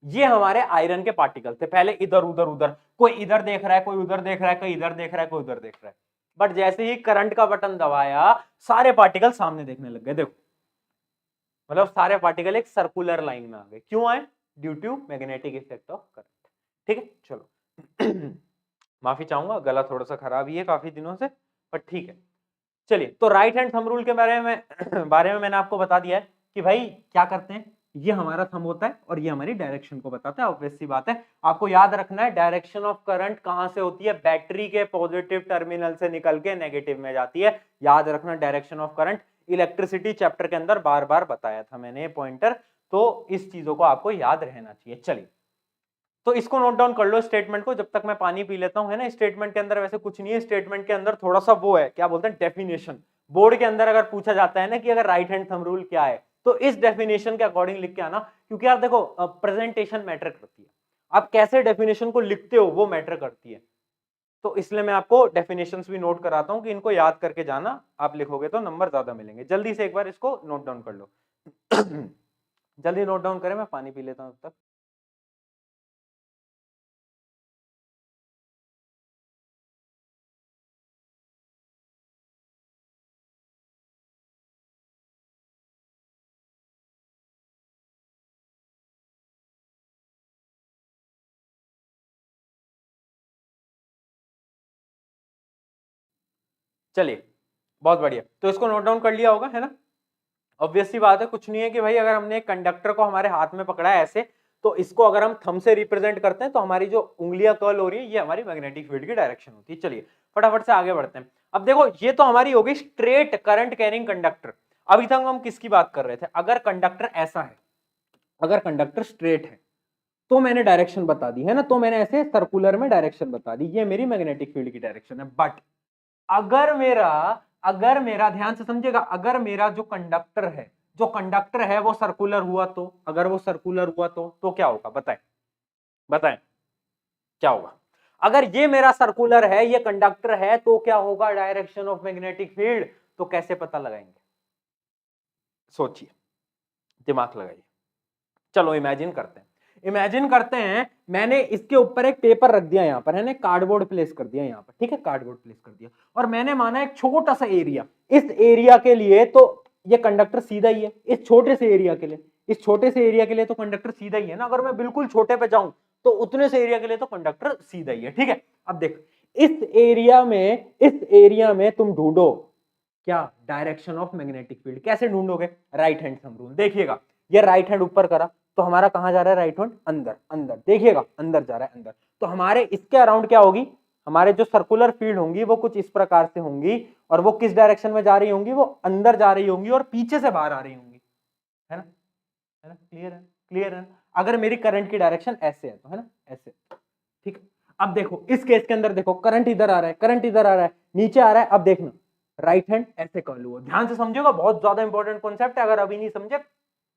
ये हमारे आयरन के पार्टिकल थे, पहले इधर उधर उधर, कोई इधर देख रहा है, कोई उधर देख रहा है, कोई इधर देख रहा है, कोई उधर देख रहा है। बट जैसे ही करंट का बटन दबाया सारे पार्टिकल सामने देखने लग गए। देखो मतलब सारे पार्टिकल एक सर्कुलर लाइन में आ गए। क्यों आए, due to magnetic effect of current. ठीक है, चलो माफी चाहूंगा, गला थोड़ा सा खराब ही है काफी दिनों से, पर ठीक है। चलिए, तो राइट हैंड थंब रूल के बारे में बारे में मैंने आपको बता दिया है कि भाई क्या करते हैं, ये हमारा थंब होता है और ये हमारी डायरेक्शन को बताता है। ऑब्वियस सी बात है, आपको याद रखना है डायरेक्शन ऑफ करंट कहां से होती है, बैटरी के पॉजिटिव टर्मिनल से निकल के नेगेटिव में जाती है। याद रखना direction of current, electricity chapter के अंदर बार बार बताया था मैंने पॉइंटर, तो इस चीजों को आपको याद रहना चाहिए। चलिए, तो इसको नोट डाउन कर लो स्टेटमेंट को, जब तक मैं पानी पी लेता हूं, है ना। स्टेटमेंट के अंदर वैसे कुछ नहीं है, स्टेटमेंट के अंदर थोड़ा सा वो है, क्या बोलते हैं, डेफिनेशन। बोर्ड के अंदर अगर पूछा जाता है ना कि अगर राइट हैंड थंब रूल क्या है, तो इस डेफिनेशन के अकॉर्डिंग लिख के आना, क्योंकि यार देखो प्रेजेंटेशन मैटर करती है, आप कैसे डेफिनेशन को लिखते हो वो मैटर करती है। तो इसलिए मैं आपको डेफिनेशंस भी नोट कराता हूं कि इनको याद करके जाना, आप लिखोगे तो नंबर ज्यादा मिलेंगे। जल्दी से एक बार इसको नोट डाउन कर लो जल्दी नोट डाउन करें, मैं पानी पी लेता हूं तब तक। चलिए बहुत बढ़िया, तो इसको नोट डाउन कर लिया होगा, है ना। ऑब्वियस सी बात है, कुछ नहीं है कि भाई अगर हमने एक कंडक्टर को हमारे हाथ में पकड़ा है ऐसे, तो इसको अगर हम थंब से रिप्रेजेंट करते हैं तो हमारी जो उंगलियां कर्ल हो रही है ये हमारी मैग्नेटिक फील्ड की डायरेक्शन होती है। चलिए फटाफट से आगे बढ़ते हैं। अब देखो ये तो हमारी हो गई स्ट्रेट करंट कैरिंग कंडक्टर। अभी तक हम किसकी बात कर रहे थे, अगर कंडक्टर ऐसा है, अगर कंडक्टर स्ट्रेट है तो मैंने डायरेक्शन बता दी, है ना, तो मैंने ऐसे सर्कुलर में डायरेक्शन बता दी, ये मेरी मैग्नेटिक फील्ड की डायरेक्शन है। बट अगर मेरा ध्यान से समझेगा, अगर मेरा जो कंडक्टर है, जो कंडक्टर है वो सर्कुलर हुआ, तो अगर वो सर्कुलर हुआ तो क्या होगा, बताएं बताएं क्या होगा। अगर ये मेरा सर्कुलर है, ये कंडक्टर है, तो क्या होगा, डायरेक्शन ऑफ मैग्नेटिक फील्ड। तो कैसे पता लगाएंगे, सोचिए, दिमाग लगाइए। चलो इमेजिन करते हैं, इमेजिन करते हैं मैंने इसके ऊपर एक पेपर रख दिया यहां पर, है ना, कार्डबोर्ड प्लेस कर दिया यहां पर, ठीक है, कार्डबोर्ड प्लेस कर दिया, और मैंने माना एक छोटा सा एरिया, इस एरिया के लिए तो ये कंडक्टर सीधा ही है, इस छोटे से एरिया के लिए, इस छोटे से एरिया के लिए तो कंडक्टर सीधा ही है ना। अगर मैं बिल्कुल छोटे पे जाऊं तो उतने से एरिया के लिए तो कंडक्टर सीधा ही है। ठीक है, अब देख इस एरिया में तुम ढूंढो क्या, डायरेक्शन ऑफ मैग्नेटिक फील्ड। कैसे ढूंढोगे, राइट हैंड थंब रूल। देखिएगा ये राइट हैंड ऊपर करा तो हमारा कहां जा रहा है, राइट हैंड अंदर, अंदर देखिएगा अंदर जा रहा है, अंदर। तो हमारे इसके अराउंड क्या होगी, हमारे जो सर्कुलर फील्ड होंगी वो कुछ इस प्रकार से होंगी, और वो किस डायरेक्शन में जा रही होंगी, वो अंदर जा रही होंगी और पीछे से बाहर आ रही होंगी, है ना, है ना, क्लियर है, क्लियर है। अगर मेरी करंट की डायरेक्शन ऐसे है तो, है ना, ऐसे, ठीक है। अब देखो इस केस के अंदर देखो, करंट इधर आ रहा है, करंट इधर आ रहा है, नीचे आ रहा है। अब देखना राइट हैंड ऐसे कर लो। ध्यान से समझेगा, बहुत ज्यादा इंपॉर्टेंट कॉन्सेप्ट है, अगर अभी नहीं समझे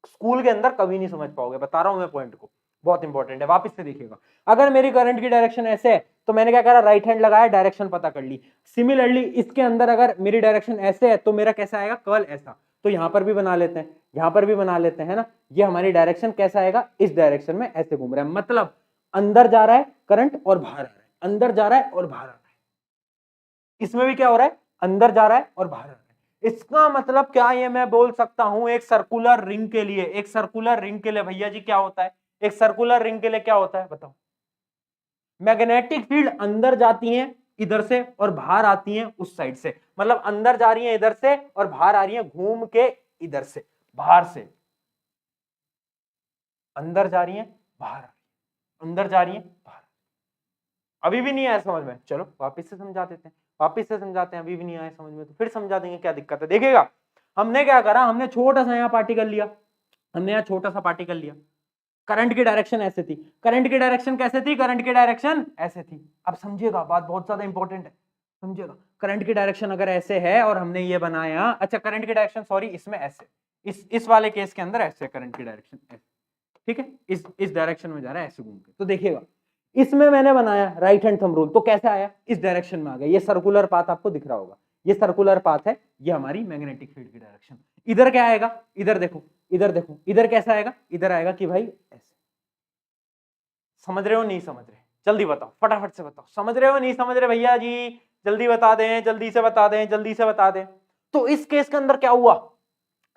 स्कूल के अंदर कभी नहीं समझ पाओगे, बता रहा हूं मैं पॉइंट को, बहुत इंपॉर्टेंट है। वापस से देखिएगा, अगर मेरी करंट की डायरेक्शन ऐसे है तो मैंने क्या करा, राइट हैंड लगाया, डायरेक्शन पता कर ली। सिमिलरली इसके अंदर अगर मेरी डायरेक्शन ऐसे है तो मेरा कैसा आएगा, कर्ल ऐसा। तो यहां पर भी बना लेते हैं, यहां पर भी बना लेते हैं, है ना। ये हमारी डायरेक्शन कैसा आएगा, इस डायरेक्शन में ऐसे घूम रहा है, मतलब अंदर जा रहा है करंट और बाहर आ रहा है, अंदर जा रहा है और बाहर आ रहा है। इसमें भी क्या हो रहा है, अंदर जा रहा है और बाहर आ रहा है। इसका मतलब क्या, ये मैं बोल सकता हूं एक सर्कुलर रिंग के लिए, एक सर्कुलर रिंग के लिए भैया जी क्या होता है, एक सर्कुलर रिंग के लिए क्या होता है बताओ, मैग्नेटिक फील्ड अंदर जाती है इधर से और बाहर आती हैं उस साइड से, मतलब अंदर जा रही है इधर से और बाहर आ रही है घूम के इधर से, बाहर से अंदर जा रही है, बाहर आ रही है, अंदर जा रही है, बाहर। अभी भी नहीं आया समझ में, चलो वापस से समझा देते हैं, वापस से समझाते हैं। अभी भी नहीं आया समझ में तो फिर समझा देंगे, क्या दिक्कत है। देखिएगा, हमने क्या करा, हमने छोटा सा यहाँ पार्टिकल लिया, हमने यहाँ छोटा सा पार्टिकल लिया, करंट की डायरेक्शन ऐसे थी, करंट की डायरेक्शन कैसे थी, करंट की डायरेक्शन ऐसे थी। अब समझिएगा, बात बहुत ज्यादा इंपॉर्टेंट है, समझिएगा। करंट की डायरेक्शन अगर ऐसे है और हमने ये बनाया, अच्छा करंट की डायरेक्शन सॉरी इसमें ऐसे, इस वाले केस के अंदर ऐसे करंट की डायरेक्शन ऐसे, ठीक है, इस डायरेक्शन में जा रहा है ऐसे घूम के। तो देखिएगा, इसमें मैंने बनाया राइट हैंड थंब रूल, तो कैसे आया, इस डायरेक्शन में आ गया। ये सर्कुलर पाथ आपको दिख रहा होगा, ये सर्कुलर पाथ है, ये हमारी मैग्नेटिक फील्ड की डायरेक्शन। इधर क्या आएगा, इधर देखो, इधर देखो, इधर कैसा आएगा, इधर आएगा कि भाई ऐसे। समझ रहे हो नहीं समझ रहे, जल्दी बताओ, फटाफट से बताओ, समझ रहे हो नहीं समझ रहे भैया जी, जल्दी बता दें, जल्दी से बता दें, जल्दी से बता दें। तो इस केस के अंदर क्या हुआ,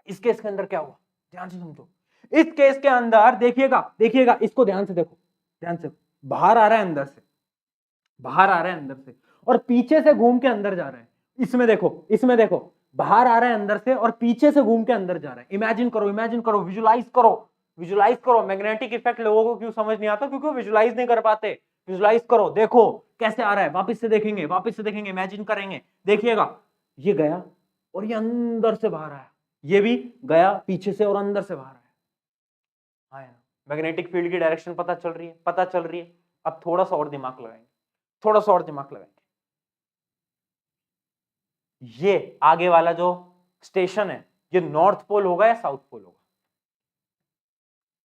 इस केस के अंदर क्या हुआ, ध्यान से समझो। इस केस के अंदर देखिएगा, देखिएगा इसको ध्यान से देखो, ध्यान से, बाहर आ रहा है अंदर से, बाहर आ रहा है अंदर से और पीछे से घूम के अंदर जा रहा है। इसमें देखो, इसमें देखो, बाहर आ रहा है अंदर से और पीछे से घूम के अंदर जा रहा है। इमेजिन करो, इमेजिन करो, विजुलाइज करो, विजुलाइज करो। मैग्नेटिक इफेक्ट लोगों को क्यों समझ नहीं आता, क्योंकि वो विजुलाइज नहीं कर पाते। विजुलाइज करो, देखो कैसे आ रहा है, वापस से देखेंगे, वापस से देखेंगे, इमेजिन करेंगे। देखिएगा, ये गया और ये अंदर से बाहर आया, ये भी गया पीछे से और अंदर से बाहर आया। मैग्नेटिक फील्ड की डायरेक्शन पता चल रही है, पता चल रही है। अब थोड़ा सा और दिमाग लगाएंगे, थोड़ा सा और दिमाग लगाएंगे। ये आगे वाला जो स्टेशन है, ये नॉर्थ पोल होगा या साउथ पोल होगा।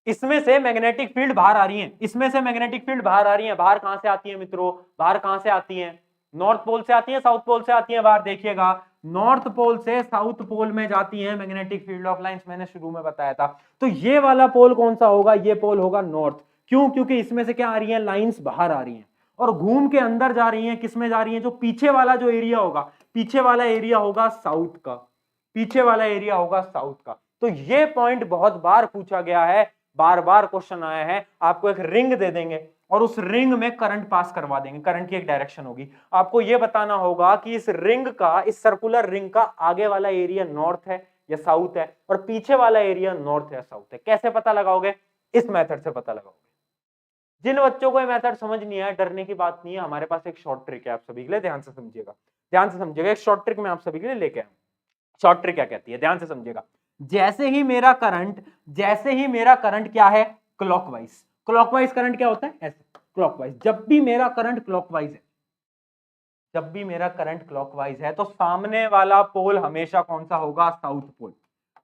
इसमें से मैग्नेटिक फील्ड बाहर आ रही है, इसमें से मैग्नेटिक फील्ड बाहर आ रही है। बाहर कहां से आती है मित्रों, बाहर कहां से आती है, नॉर्थ पोल से आती है, साउथ पोल से आती है बाहर। देखिएगा, नॉर्थ पोल से साउथ पोल में जाती है मैग्नेटिक फील्ड ऑफ लाइंस, मैंने शुरू में बताया था। तो ये वाला पोल कौन सा होगा, ये पोल होगा नॉर्थ। क्यों, क्योंकि इसमें से क्या आ रही है, लाइंस बाहर आ रही हैं और घूम के अंदर जा रही हैं। किसमें जा रही हैं, जो पीछे वाला जो एरिया होगा, पीछे वाला एरिया होगा साउथ का, पीछे वाला एरिया होगा साउथ का। तो ये पॉइंट बहुत बार पूछा गया है, बार बार क्वेश्चन आया है। आपको एक रिंग दे देंगे और उस रिंग में करंट पास करवा देंगे, करंट की एक डायरेक्शन होगी। आपको यह बताना होगा कि इस रिंग का, इस सर्कुलर रिंग का आगे वाला एरिया नॉर्थ है या साउथ है और पीछे वाला एरिया नॉर्थ या साउथ है। कैसे पता लगाओगे, इस मेथड से पता लगाओगे। जिन बच्चों को ये मेथड समझ नहीं आया, डरने की बात नहीं है, हमारे पास एक शॉर्ट ट्रिक है आप सभी के लिए, ध्यान से समझिएगा, ध्यान से समझिएगा। एक शॉर्ट ट्रिक मैं आप सभी के लिए लेके आया हूं। शॉर्ट ट्रिक क्या कहती है, ध्यान से समझिएगा। जैसे ही मेरा करंट, जैसे ही मेरा करंट क्या है, क्लॉकवाइज, क्लॉकवाइज करंट क्या होता है, ऐसे क्लॉकवाइज। जब भी मेरा करंट क्लॉकवाइज है, जब भी मेरा करंट क्लॉकवाइज है, तो सामने वाला पोल हमेशा कौन सा होगा, साउथ पोल,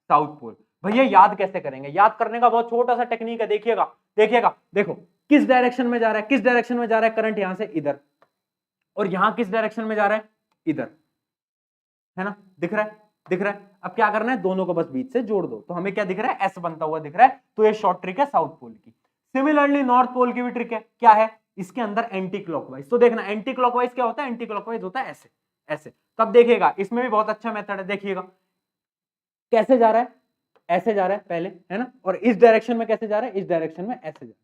साउथ पोल। भैया याद कैसे करेंगे, याद करने का बहुत छोटा सा टेक्निक है। देखिएगा, देखिएगा, देखो किस डायरेक्शन में जा रहा है, किस डायरेक्शन में जा रहा है करंट, यहां से इधर, और यहां किस डायरेक्शन में जा रहा है, इधर, है ना, दिख रहा है, दिख रहा है। अब क्या करना है, दोनों को बस बीच से जोड़ दो, तो हमें क्या दिख रहा है, एस बनता हुआ दिख रहा है। तो ये शॉर्ट ट्रिक है साउथ पोल की। सिमिलरली नॉर्थ पोल की भी ट्रिक है, क्या है, इसके अंदर एंटी क्लॉकवाइज। तो देखना एंटी क्लॉकवाइज क्या होता है, एंटी क्लॉकवाइज होता है ऐसे, ऐसे। तब देखिएगा, इसमें भी बहुत अच्छा मेथड है। देखिएगा कैसे जा रहा है, ऐसे जा रहा है पहले, है ना, और इस डायरेक्शन में कैसे जा रहा है, इस डायरेक्शन में ऐसे जा रहा है।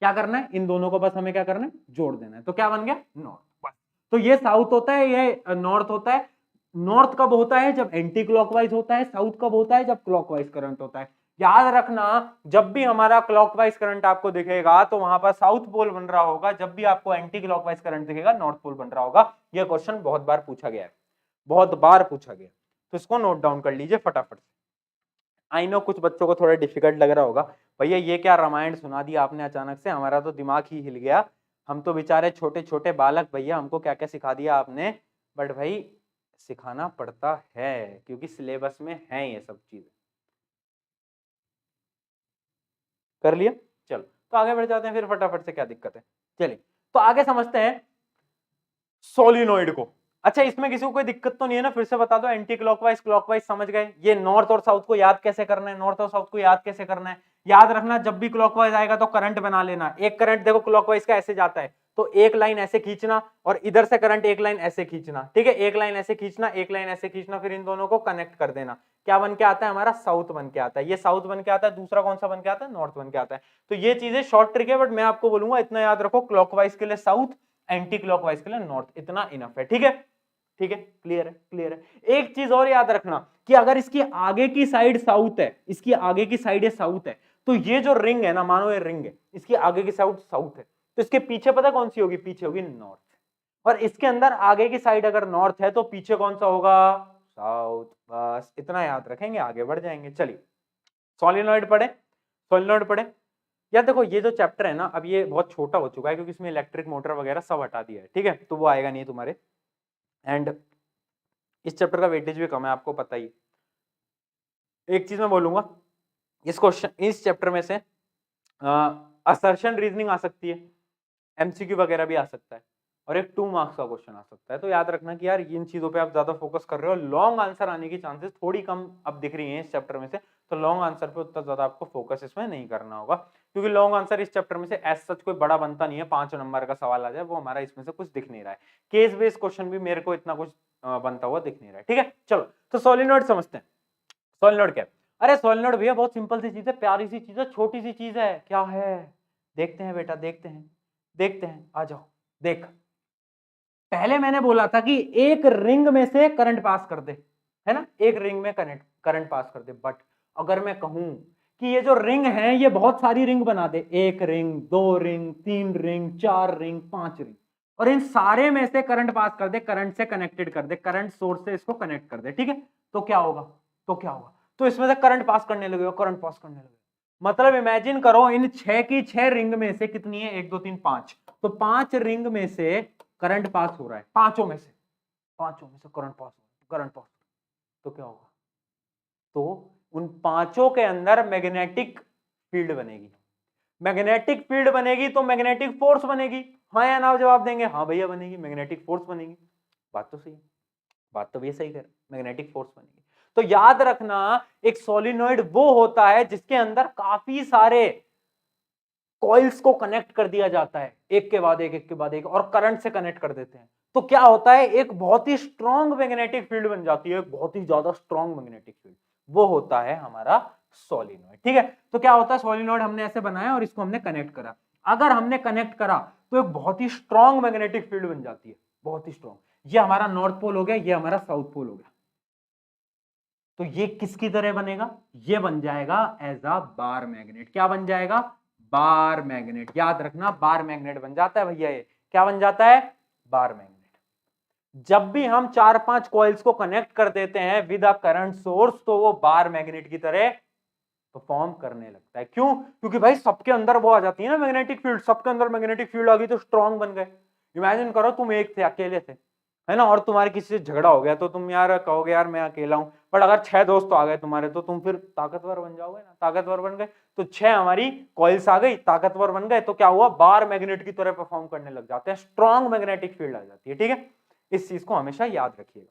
क्या करना है, इन दोनों को बस हमें क्या करना है, जोड़ देना है। तो क्या बन गया, नॉर्थ। तो ये साउथ होता है, ये नॉर्थ होता है। नॉर्थ कब होता है, जब एंटी क्लॉकवाइज होता है। साउथ कब होता है, जब क्लॉकवाइज करंट होता है। याद रखना, जब भी हमारा क्लॉकवाइज करंट आपको दिखेगा तो वहां पर साउथ पोल बन रहा होगा, जब भी आपको एंटी क्लॉकवाइज करंट दिखेगा नॉर्थ पोल बन रहा होगा। यह क्वेश्चन बहुत बार पूछा गया है, बहुत बार पूछा गया, तो इसको नोट डाउन कर लीजिए फटाफट। आई नो कुछ बच्चों को थोड़ा डिफिकल्ट लग रहा होगा, भैया ये क्या रामायण सुना दिया आपने अचानक से, हमारा तो दिमाग ही हिल गया। हम तो बेचारे छोटे छोटे बालक, भैया हमको क्या क्या सिखा दिया आपने। बट भाई सिखाना पड़ता है क्योंकि सिलेबस में है ये सब चीजें। कर लिया? चलो तो आगे बढ़ जाते हैं फिर फटाफट से, क्या दिक्कत है। चलिए तो आगे समझते हैं सोलिनॉइड को। अच्छा इसमें किसी को कोई दिक्कत तो नहीं है ना? फिर से बता दो, एंटी क्लॉकवाइज क्लॉकवाइज समझ गए। ये नॉर्थ और साउथ को याद कैसे करना है, नॉर्थ और साउथ को याद कैसे करना है, याद रखना जब भी क्लॉकवाइज आएगा तो करंट बना लेना। एक करंट देखो क्लॉकवाइज का ऐसे जाता है तो एक लाइन ऐसे खींचना और इधर से करंट एक लाइन ऐसे खींचना, ठीक है, एक लाइन ऐसे खींचना, एक लाइन ऐसे खींचना, फिर इन दोनों को कनेक्ट कर देना। क्या बन के आता है हमारा? साउथ बन के आता है। ये साउथ बन के आता है, दूसरा कौन सा बन के आता है? नॉर्थ बन के आता है। तो ये चीजें शॉर्ट ट्रिक है, बट मैं आपको बोलूंगा इतना याद रखो, क्लॉकवाइज के लिए साउथ, एंटी क्लॉकवाइज के लिए नॉर्थ, इतना इनफ है। ठीक है, ठीक है, क्लियर है, क्लियर है। एक चीज और याद रखना कि अगर इसकी आगे की साइड साउथ है, इसकी आगे की साइड ये साउथ है, तो ये जो रिंग है ना, मानो ये रिंग है, इसकी आगे की साइड साउथ है, तो इसके पीछे पता कौन सी होगी? पीछे होगी नॉर्थ। और इसके अंदर आगे की साइड अगर नॉर्थ है तो पीछे कौन सा होगा? साउथ। बस इतना याद रखेंगे, आगे बढ़ जाएंगे। चलिए सोलिनॉइड पढ़े, सोलिनॉइड पढ़े। यार देखो ये जो चैप्टर है ना, अब ये बहुत छोटा हो चुका है क्योंकि इसमें इलेक्ट्रिक मोटर वगैरह सब हटा दिया है, ठीक है, तो वो आएगा नहीं तुम्हारे। एंड इस चैप्टर का वेटेज भी कम है, आपको पता ही। एक चीज मैं बोलूंगा, इस क्वेश्चन, इस चैप्टर में से असर्शन रीजनिंग आ सकती है, एमसीक्यू वगैरह भी आ सकता है, और एक 2 मार्क्स का क्वेश्चन आ सकता है। तो याद रखना कि यार इन चीजों पे आप ज्यादा फोकस कर रहे हो, लॉन्ग आंसर आने की चांसेस थोड़ी कम अब दिख रही हैं इस चैप्टर में से, तो लॉन्ग आंसर पे उतना ज्यादा आपको फोकस इसमें नहीं करना होगा, क्योंकि लॉन्ग आंसर इस चैप्टर में से एज सच कोई बड़ा बनता नहीं है। 5 नंबर का सवाल आ जाए वो हमारा इसमें से कुछ दिख नहीं रहा है। केस बेस्ड क्वेश्चन भी मेरे को इतना कुछ बनता हुआ दिख नहीं रहा है। ठीक है, चलो तो सोलिनॉइड समझते हैं। सोलिनॉइड क्या है? अरे सोलिनॉइड भैया बहुत सिंपल सी चीज है, प्यारी सी चीज है, छोटी सी चीज है। क्या है? देखते हैं बेटा, देखते हैं, देखते हैं, आ जाओ देख। पहले मैंने बोला था कि एक रिंग में से करंट पास कर दे, है ना, एक रिंग में करंट पास कर दे। बट अगर मैं कहूं कि ये जो रिंग है ये बहुत सारी रिंग बना दे, 1 ring, 2 ring, 3 ring, 4 ring, 5 ring, और इन सारे में से करंट पास कर दे, करंट से कनेक्टेड कर दे, करंट सोर्स से इसको कनेक्ट कर दे, ठीक है, तो क्या होगा? तो क्या होगा? तो इसमें से करंट पास करने लगेगा, करंट पास करने लगेगा। मतलब इमेजिन करो इन 6 की 6 रिंग में से कितनी है? 1 2 3 5, तो 5 रिंग में से करंट पास हो रहा है, पांचों में से, पांचों में से करंट पास हो रहा है, करंट पास, तो क्या होगा? तो उन पांचों के अंदर मैग्नेटिक फील्ड बनेगी। मैग्नेटिक फील्ड बनेगी तो मैग्नेटिक फोर्स बनेगी। हाँ या ना जवाब देंगे? हाँ भैया बनेगी, मैग्नेटिक फोर्स बनेगी। बात तो सही है, बात तो भैया सही कर, मैग्नेटिक फोर्स बनेगी। तो याद रखना एक सोलिनॉइड वो होता है जिसके अंदर काफी सारे कॉइल्स को कनेक्ट कर दिया जाता है, एक के बाद एक, एक के बाद एक, और करंट से कनेक्ट कर देते हैं। तो क्या होता है? एक बहुत ही स्ट्रॉन्ग मैग्नेटिक फील्ड बन जाती है, बहुत ही ज्यादा स्ट्रॉन्ग मैग्नेटिक फील्ड, वो होता है हमारा सोलिनॉइड। ठीक है, तो क्या होता है? सोलिनॉइड हमने ऐसे बनाया और इसको हमने कनेक्ट करा। अगर हमने कनेक्ट करा तो एक बहुत ही स्ट्रॉन्ग मैग्नेटिक फील्ड बन जाती है, बहुत ही स्ट्रॉन्ग। ये हमारा नॉर्थ पोल हो गया, ये हमारा साउथ पोल हो गया। तो ये किसकी तरह बनेगा? ये बन जाएगा एज अ बार मैग्नेट। क्या बन जाएगा? Bar magnet. याद रखना बार मैग्नेट बन जाता है भैया। ये क्या बन जाता है? Bar magnet. जब भी हम 4-5 कॉइल्स को कनेक्ट कर देते हैं विद अ करंट सोर्स, तो वो बार मैग्नेट की तरह परफॉर्म करने लगता है। क्यों? क्योंकि भाई सबके अंदर वो आ जाती है ना मैग्नेटिक फील्ड, सबके अंदर मैग्नेटिक फील्ड आ गई तो स्ट्रॉन्ग बन गए। इमेजिन करो तुम एक थे, अकेले थे, है ना, और तुम्हारे किसी से झगड़ा हो गया तो तुम यार कहोगे यार मैं अकेला हूं, बट अगर 6 दोस्त आ गए तुम्हारे तो तुम फिर ताकतवर बन जाओगे ना, ताकतवर बन गए तो 6 हमारी कॉइल्स आ गई, ताकतवर बन गए, तो क्या हुआ? बार मैग्नेट की तरह परफॉर्म करने लग जाते हैं, स्ट्रॉन्ग मैग्नेटिक फील्ड आ जाती है। ठीक है, इस चीज को हमेशा याद रखिएगा।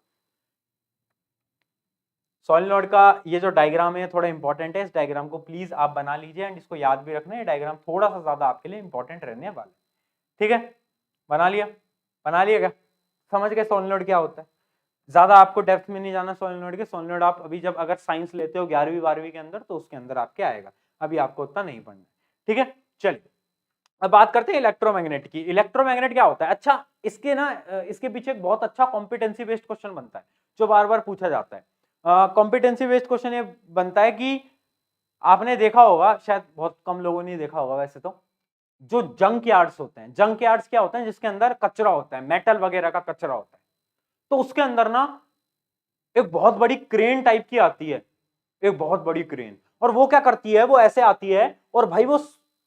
सोलिनॉइड का ये जो डायग्राम है थोड़ा इंपॉर्टेंट है, इस डायग्राम को प्लीज आप बना लीजिए एंड इसको याद भी रखना। ये डायग्राम थोड़ा सा ज्यादा आपके लिए इंपॉर्टेंट रहने वाला है। ठीक है, बना लिया? बना लिया क्या? समझ गए सोलिनॉइड क्या होता है? ज्यादा आपको डेप्थ में नहीं जाना सोलिनॉइड के। सोलिनॉइड आप अभी जब अगर साइंस लेते हो 11वीं 12वीं के अंदर तो उसके अंदर आपके आएगा, अभी आपको उतना नहीं पढ़ना। ठीक है, चलिए अब बात करते हैं इलेक्ट्रोमैग्नेट की। इलेक्ट्रोमैग्नेट क्या होता है? अच्छा इसके ना इसके पीछे एक बहुत अच्छा कॉम्पिटेंसी बेस्ड क्वेश्चन बनता है जो बार बार पूछा जाता है। कॉम्पिटेंसी बेस्ड क्वेश्चन ये बनता है कि आपने देखा होगा, शायद बहुत कम लोगों ने देखा होगा वैसे तो, जो जंक यार्ड्स होते हैं, जंक यार्ड्स क्या होते हैं? जिसके अंदर कचरा होता है, मेटल वगैरह का कचरा होता है, तो उसके अंदर ना एक बहुत बड़ी क्रेन टाइप की आती है, एक बहुत बड़ी क्रेन, और वो क्या करती है? वो ऐसे आती है और भाई वो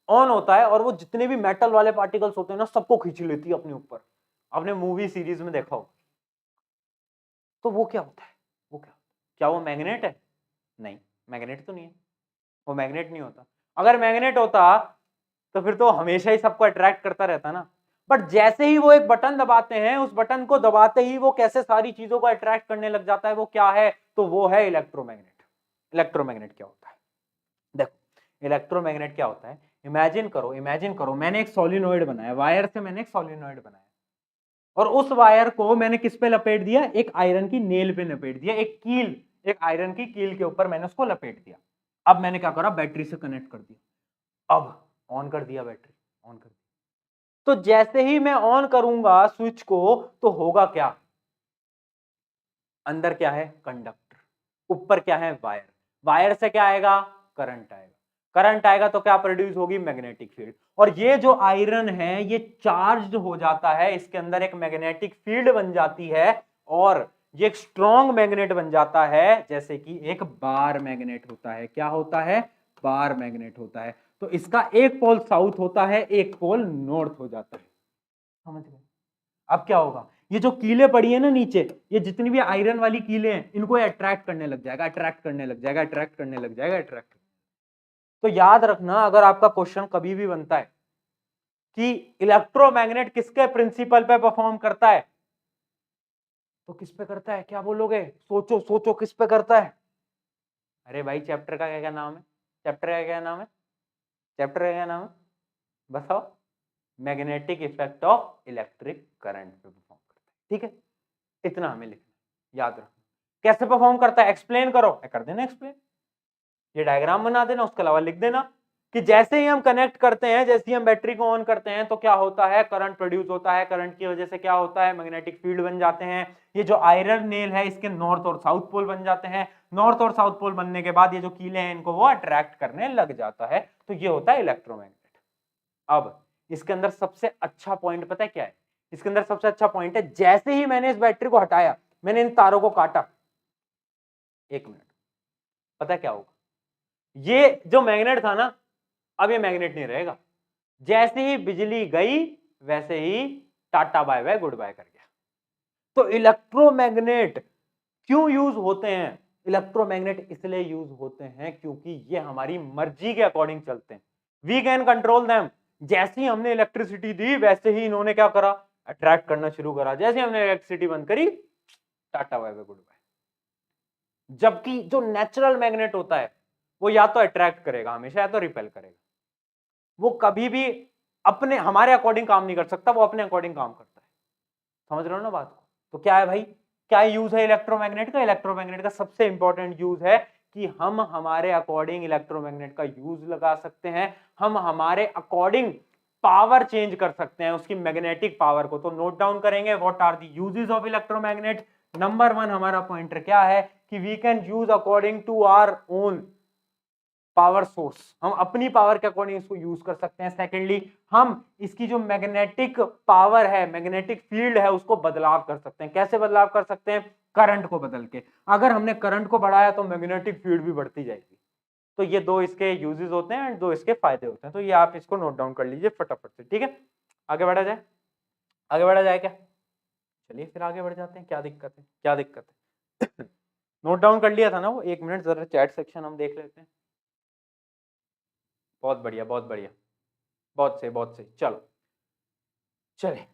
ऑन होता है और वो जितने भी मेटल वाले पार्टिकल्स होते हैं ना सबको खींच लेती है अपने ऊपर। आपने मूवी सीरीज में देखा हो, तो वो क्या होता है, वो क्या वो मैग्नेट है? नहीं, मैग्नेट तो नहीं है, वो मैग्नेट नहीं होता। अगर मैग्नेट होता तो फिर तो हमेशा ही सबको अट्रैक्ट करता रहता ना। बट जैसे ही वो एक बटन दबाते हैं, उस बटन को दबाते ही वो कैसे सारी चीजों को अट्रैक्ट करने लग जाता है, वो क्या है? तो वो है इलेक्ट्रोमैग्नेट। इलेक्ट्रोमैग्नेट क्या होता है? देखो इलेक्ट्रोमैग्नेट क्या होता है, इमेजिन करो मैंने एक सोलिनॉइड बनाया, वायर से मैंने एक सोलिनॉइड बनाया, और उस वायर को मैंने किस पे लपेट दिया? एक आयरन की नेल पे लपेट दिया, एक कील, एक आयरन की कील के ऊपर मैंने उसको लपेट दिया। अब मैंने क्या करा? बैटरी से कनेक्ट कर दिया। अब ऑन कर दिया, बैटरी ऑन कर दिया। तो जैसे ही मैं ऑन करूंगा स्विच को, तो होगा क्या? अंदर क्या है? कंडक्टर, ऊपर क्या है? वायर। वायर से क्या आएगा? करंट आएगा। करंट आएगा तो क्या प्रोड्यूस होगी? Magnetic field. और ये जो आयरन है ये चार्ज्ड हो जाता है, इसके अंदर एक मैग्नेटिक फील्ड बन जाती है, और ये एक स्ट्रॉन्ग मैग्नेट बन जाता है, जैसे कि एक बार मैग्नेट होता है। क्या होता है? बार मैग्नेट होता है। तो इसका एक पोल साउथ होता है, एक पोल नॉर्थ हो जाता है। समझ गए? अब क्या होगा? ये जो कीले पड़ी है ना नीचे, ये जितनी भी आयरन वाली कीले हैं, इनको अट्रैक्ट करने लग जाएगा, अट्रैक्ट करने लग जाएगा, अट्रैक्ट करने लग जाएगा, अट्रैक्ट। तो याद रखना, अगर आपका क्वेश्चन कभी भी बनता है कि इलेक्ट्रोमैग्नेट किसके प्रिंसिपल पे परफॉर्म करता है, तो किस पे करता है? क्या बोलोगे? सोचो सोचो, किस पे करता है? अरे भाई चैप्टर का क्या क्या नाम है? चैप्टर का क्या नाम है? चैप्टर का क्या नाम है? बताओ। Magnetic effect of electric current पे परफॉर्म करता है। ठीक है, इतना हमें लिखना, याद रखना। कैसे परफॉर्म करता है? एक्सप्लेन करो, कर देना एक्सप्लेन, ये डायग्राम बना देना, उसके अलावा लिख देना कि जैसे ही हम कनेक्ट करते हैं, जैसे ही हम बैटरी को ऑन करते हैं, तो क्या होता है? करंट प्रोड्यूस होता है। करंट की वजह से क्या होता है? मैग्नेटिक फील्ड बन जाते हैं। ये जो आयरन नेल है, इसके नॉर्थ और साउथ पोल बन जाते हैं। नॉर्थ और साउथ पोल बनने के बाद ये जो कीले हैं, इनको वो अट्रैक्ट करने लग जाता है। तो ये होता है इलेक्ट्रोमैग्नेट। अब इसके अंदर सबसे अच्छा पॉइंट पता है क्या है? इसके अंदर सबसे अच्छा पॉइंट है, जैसे ही मैंने इस बैटरी को हटाया, मैंने इन तारों को काटा, 1 मिनट, पता है क्या होगा? ये जो मैग्नेट था ना, अब ये मैग्नेट नहीं रहेगा। जैसे ही बिजली गई, वैसे ही टाटा बाय बाय गुड बाय कर गया। तो इलेक्ट्रोमैग्नेट क्यों यूज होते हैं? इलेक्ट्रोमैग्नेट इसलिए यूज होते हैं क्योंकि ये हमारी मर्जी के अकॉर्डिंग चलते हैं। We can control them. जैसे ही हमने इलेक्ट्रिसिटी दी, वैसे ही इन्होंने क्या करा? अट्रैक्ट करना शुरू करा। जैसे ही हमने इलेक्ट्रिसिटी बंद करी, tata bye bye good bye. जबकि जो नेचुरल मैग्नेट होता है, वो या तो अट्रैक्ट करेगा हमेशा, या तो रिपेल करेगा। वो कभी भी अपने हमारे अकॉर्डिंग काम नहीं कर सकता, वो अपने अकॉर्डिंग काम करता है। समझ रहे हो ना बात को? तो क्या है भाई, क्या यूज है इलेक्ट्रोमैग्नेट का? इलेक्ट्रोमैग्नेट का सबसे इंपॉर्टेंट यूज है कि हम हमारे अकॉर्डिंग इलेक्ट्रोमैग्नेट का यूज लगा सकते हैं। हम हमारे अकॉर्डिंग पावर चेंज कर सकते हैं, उसकी मैग्नेटिक पावर को। तो नोट डाउन करेंगे, what are the uses of electromagnet. Number 1 हमारा पॉइंटर क्या है कि we can use according to our own power source. हम अपनी पावर के अकॉर्डिंग इसको यूज कर सकते हैं। सेकेंडली, हम इसकी जो मैग्नेटिक पावर है, मैग्नेटिक फील्ड है, उसको बदलाव कर सकते हैं। कैसे बदलाव कर सकते हैं? करंट को बदल के। अगर हमने करंट को बढ़ाया तो मैग्नेटिक फील्ड भी बढ़ती जाएगी। तो ये दो इसके यूजेस होते हैं एंड दो इसके फायदे होते हैं। तो ये आप इसको नोट डाउन कर लीजिए फटाफट से। ठीक है, आगे बढ़ा जाए? आगे बढ़ा जाए क्या? चलिए फिर आगे बढ़ जाते हैं। क्या दिक्कत है? क्या दिक्कत है? नोट डाउन कर लिया था ना वो? 1 मिनट जरा चैट सेक्शन हम देख लेते हैं। बहुत बढ़िया, बहुत बढ़िया, बहुत सही, बहुत सही। चलो चले,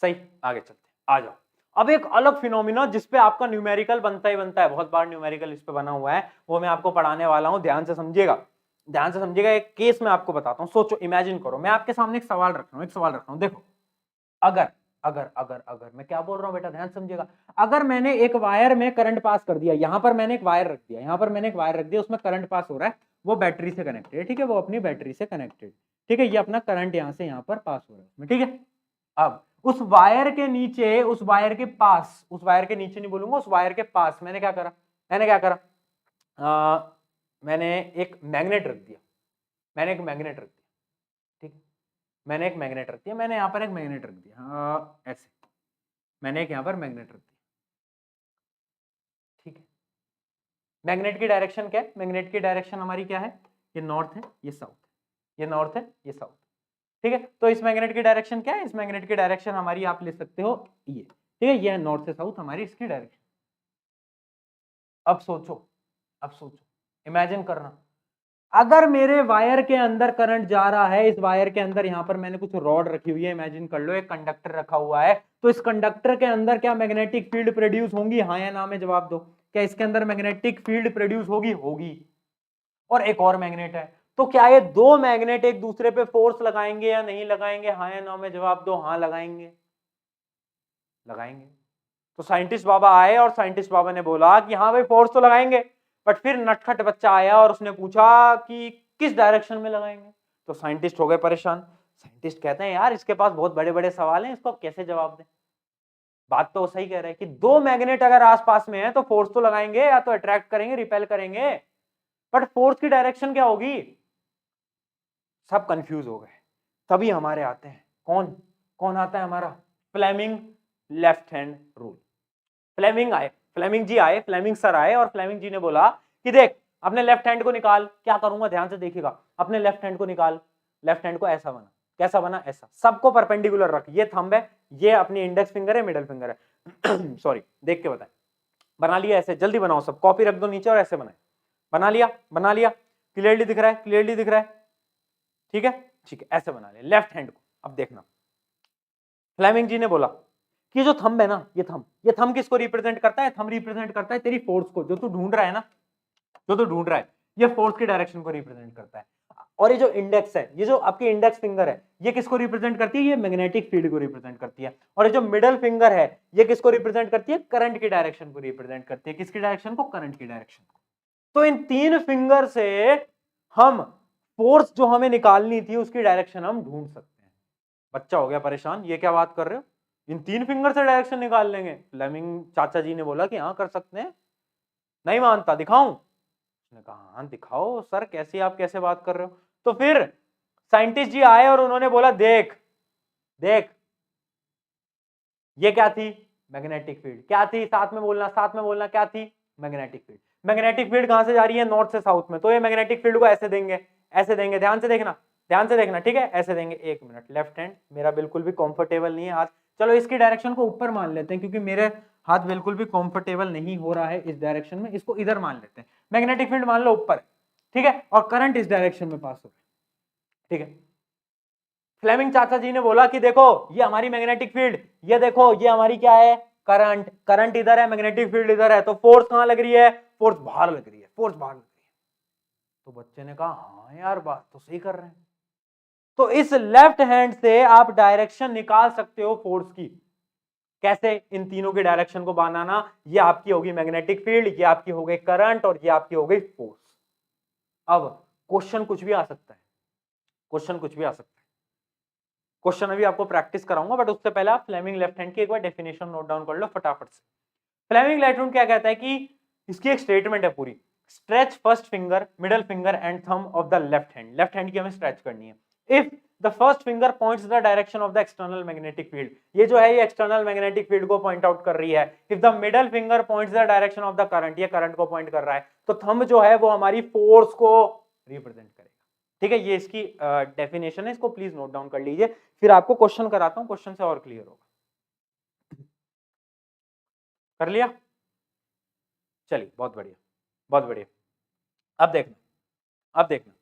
सही, आगे चलते हैं। आ जाओ। अब एक अलग फिनोमिना जिसपे आपका न्यूमेरिकल बनता ही बनता है, बहुत बार न्यूमेरिकल इस पे बना हुआ है, वो मैं आपको पढ़ाने वाला हूं। ध्यान से समझिएगा, ध्यान से समझिएगा। एक केस मैं आपको बताता हूं। सोचो, इमेजिन करो, मैं आपके सामने एक सवाल रख रहा हूं, एक सवाल रख रहा हूं। देखो, अगर अगर अगर अगर मैं क्या बोल रहा हूं बेटा, ध्यान समझिएगा। अगर मैंने एक वायर में करंट पास कर दिया, यहां पर मैंने एक वायर रख दिया, यहां पर मैंने एक वायर रख दिया, उसमें करंट पास हो रहा है, वो बैटरी से कनेक्टेड है। ठीक है, वो अपनी बैटरी से कनेक्टेड। ठीक है, ये अपना करंट यहां से यहां पर पास हो रहा है। ठीक है, अब उस वायर के नीचे, उस वायर के पास, उस वायर के नीचे नहीं बोलूंगा, उस वायर के पास मैंने क्या करा? मैंने क्या करा? मैंने एक मैग्नेट रख दिया। मैंने एक मैग्नेट रख दिया। ठीक है, मैंने एक मैग्नेट रख दिया। मैंने यहां पर एक मैग्नेट रख दिया, ऐसे मैंने एक यहां पर मैग्नेट रख दिया। ठीक है, मैग्नेट की डायरेक्शन क्या है? मैग्नेट की डायरेक्शन हमारी क्या है? ये नॉर्थ है, ये साउथ है। ये नॉर्थ है, ये साउथ। ठीक है, तो इस मैग्नेट की डायरेक्शन क्या है? इस मैग्नेट की डायरेक्शन हमारी आप ले सकते हो ये। ठीक है, ये है नॉर्थ से साउथ हमारी इसकी डायरेक्शन। अब सोचो, इमेजिन करना, अगर मेरे वायर के अंदर करंट जा रहा है, इस वायर के अंदर यहां पर मैंने कुछ रॉड रखी हुई है, इमेजिन कर लो एक कंडक्टर रखा हुआ है, तो इस कंडक्टर के अंदर क्या मैग्नेटिक फील्ड प्रोड्यूस होंगी? हाँ या ना में जवाब दो। क्या इसके अंदर मैग्नेटिक फील्ड प्रोड्यूस होगी? होगी। और एक और मैग्नेट है, तो क्या ये दो मैग्नेट एक दूसरे पे फोर्स लगाएंगे या नहीं लगाएंगे? हाँ या ना में जवाब दो। हाँ लगाएंगे, लगाएंगे। तो साइंटिस्ट बाबा आए और साइंटिस्ट बाबा ने बोला कि हाँ भाई फोर्स तो लगाएंगे, बट फिर नटखट बच्चा आया और उसने पूछा कि किस डायरेक्शन में लगाएंगे। तो साइंटिस्ट हो गए परेशान। साइंटिस्ट कहते हैं यार इसके पास बहुत बड़े बड़े सवाल हैं, इसको कैसे जवाब दें। बात तो सही कह रहे हैं कि दो मैग्नेट अगर आसपास में है तो फोर्स तो लगाएंगे, या तो अट्रैक्ट करेंगे, रिपेल करेंगे, बट फोर्स की डायरेक्शन क्या होगी? सब कंफ्यूज हो गए। तभी हमारे आते हैं कौन कौन आता है हमारा? Fleming left hand rule. Fleming ji आए, फ्लेमिंग सर आए और फ्लेमिंग जी ने बोला कि देख अपने लेफ्ट हैंड को निकाल। क्या करूंगा ध्यान से देखिएगा, अपने लेफ्ट हैंड को निकाल। लेफ्ट हैंड को ऐसा बना, कैसा बना? ऐसा। सबको परपेंडिकुलर रख, ये थंब है, ये अपनी इंडेक्स फिंगर है, मिडिल फिंगर है। सॉरी, देख के बताएं। बना लिया? ऐसे जल्दी बनाओ, सब कॉपी रख दो नीचे और ऐसे बनाए। बना लिया? बना लिया? क्लियरली दिख रहा है? क्लियरली दिख रहा है? ठीक है, ठीक है, ऐसे बना लिया लेफ्ट हैंड को। अब देखना, फ्लेमिंग जी ने बोला कि जो थंब है ना, ये थंब किसको रिप्रेजेंट करता है? थंब रिप्रेजेंट करता है तेरी फोर्स को, जो तू ढूंढ रहा है ना, जो तू ढूंढ रहा है, ये फोर्स की डायरेक्शन को रिप्रेजेंट करता है। और ये जो इंडेक्स है, ये जो आपकी इंडेक्स फिंगर है, ये किसको रिप्रेजेंट करती है? ये मैग्नेटिक फील्ड को रिप्रेजेंट करती है। और ये जो मिडल फिंगर है, ये किसको रिप्रेजेंट करती है? करंट की डायरेक्शन को रिप्रेजेंट करती है। किसकी डायरेक्शन को? करंट की डायरेक्शन को। तो इन तीन फिंगर से हम फोर्स जो हमें निकालनी थी उसकी डायरेक्शन हम ढूंढ सकते हैं। बच्चा हो गया परेशान, ये क्या बात कर रहे हो, इन तीन फिंगर से डायरेक्शन निकाल लेंगे? फ्लेमिंग चाचा जी ने बोला कि हाँ कर सकते हैं। नहीं मानता, दिखाऊं? उसने कहा हाँ दिखाओ सर, कैसे आप कैसे बात कर रहे हो? तो फिर साइंटिस्ट जी आए और उन्होंने बोला देख देख, ये क्या थी? Magnetic field. क्या थी? साथ में बोलना, साथ में बोलना, क्या थी? Magnetic field. मैग्नेटिक फील्ड कहां से जा रही है? नॉर्थ से साउथ में। तो ये मैग्नेटिक फील्ड को ऐसे देंगे, ऐसे देंगे। ध्यान से देखना, ध्यान से देखना, ठीक है? ऐसे देंगे। एक मिनट, लेफ्ट हैंड मेरा बिल्कुल भी कंफर्टेबल नहीं है हाथ, चलो इसकी डायरेक्शन को ऊपर मान लेते हैं, क्योंकि मेरे हाथ बिल्कुल भी कंफर्टेबल नहीं हो रहा है इस डायरेक्शन में, इसको इधर मान लेते हैं। मैग्नेटिक फील्ड मान लो ऊपर, ठीक है, और करंट इस डायरेक्शन में पास हो रहा है, ठीक है। फ्लेमिंग चाचा जी ने बोला कि देखो ये हमारी मैग्नेटिक फील्ड, ये देखो ये हमारी क्या है? करंट। करंट इधर है, मैग्नेटिक फील्ड इधर है, तो फोर्स कहां लग रही है? फोर्स बाहर लग रही है, फोर्स बाहर लग रही है। तो बच्चे ने कहा हाँ यार बात तो सही कर रहे हैं। तो इस लेफ्ट हैंड से आप डायरेक्शन निकाल सकते हो फोर्स की। कैसे? इन तीनों की डायरेक्शन को बनाना, ये आपकी होगी मैग्नेटिक फील्ड, ये आपकी हो गई करंट, और ये आपकी हो गई फोर्स। अब क्वेश्चन कुछ भी आ सकता है, क्वेश्चन कुछ भी आ सकता है। क्वेश्चन अभी आपको प्रैक्टिस कराऊंगा, बट उससे पहले आप फ्लेमिंग लेफ्ट हैंड की एक बार डेफिनेशन नोट डाउन कर लो फटाफट से। फ्लेमिंग लेफ्ट हैंड क्या कहता है कि इसकी एक स्टेटमेंट है पूरी, stretch first finger, middle finger and thumb of the left hand. Left hand की हमें स्ट्रेच करनी है। If the first finger points the direction of the external magnetic field, ये जो है ये एक्सटर्नल मैग्नेटिक फील्ड को पॉइंट आउट कर रही है। If the middle finger points the direction of the current, ये करंट को पॉइंट कर रहा है। तो थंब जो है वो हमारी फोर्स को रिप्रेजेंट करेगा, ठीक है। ये इसकी डेफिनेशन है, इसको प्लीज नोट डाउन कर लीजिए, फिर आपको क्वेश्चन कराता हूं, क्वेश्चन से और क्लियर होगा। कर लिया? चलिए बहुत बढ़िया, बहुत बढ़िया। अब देखना, अब देखना,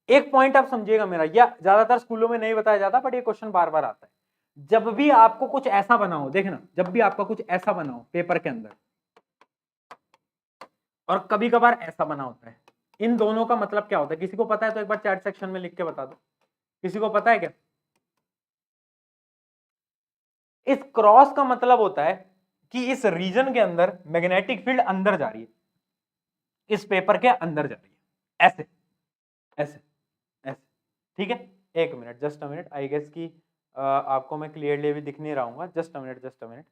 एक पॉइंट आप समझिएगा मेरा, यह ज्यादातर स्कूलों में नहीं बताया जाता, बट ये क्वेश्चन बार बार आता है। जब भी आपको कुछ ऐसा बनाओ, देखना, जब भी आपका कुछ ऐसा बनाओ पेपर के अंदर, और कभी कभार ऐसा बना होता है, इन दोनों का मतलब क्या होता है? किसी को पता है तो एक बार चैट सेक्शन में लिख के बता दो। किसी को पता है क्या? इस क्रॉस का मतलब होता है कि इस रीजन के अंदर मैग्नेटिक फील्ड अंदर जा रही है, इस पेपर के अंदर जा रही है, ऐसे ऐसे ऐसे, ठीक है। एक minute, just a minute, I guess कि आपको मैं क्लियरली भी दिख नहीं रहा हूँ, just a minute, just a minute.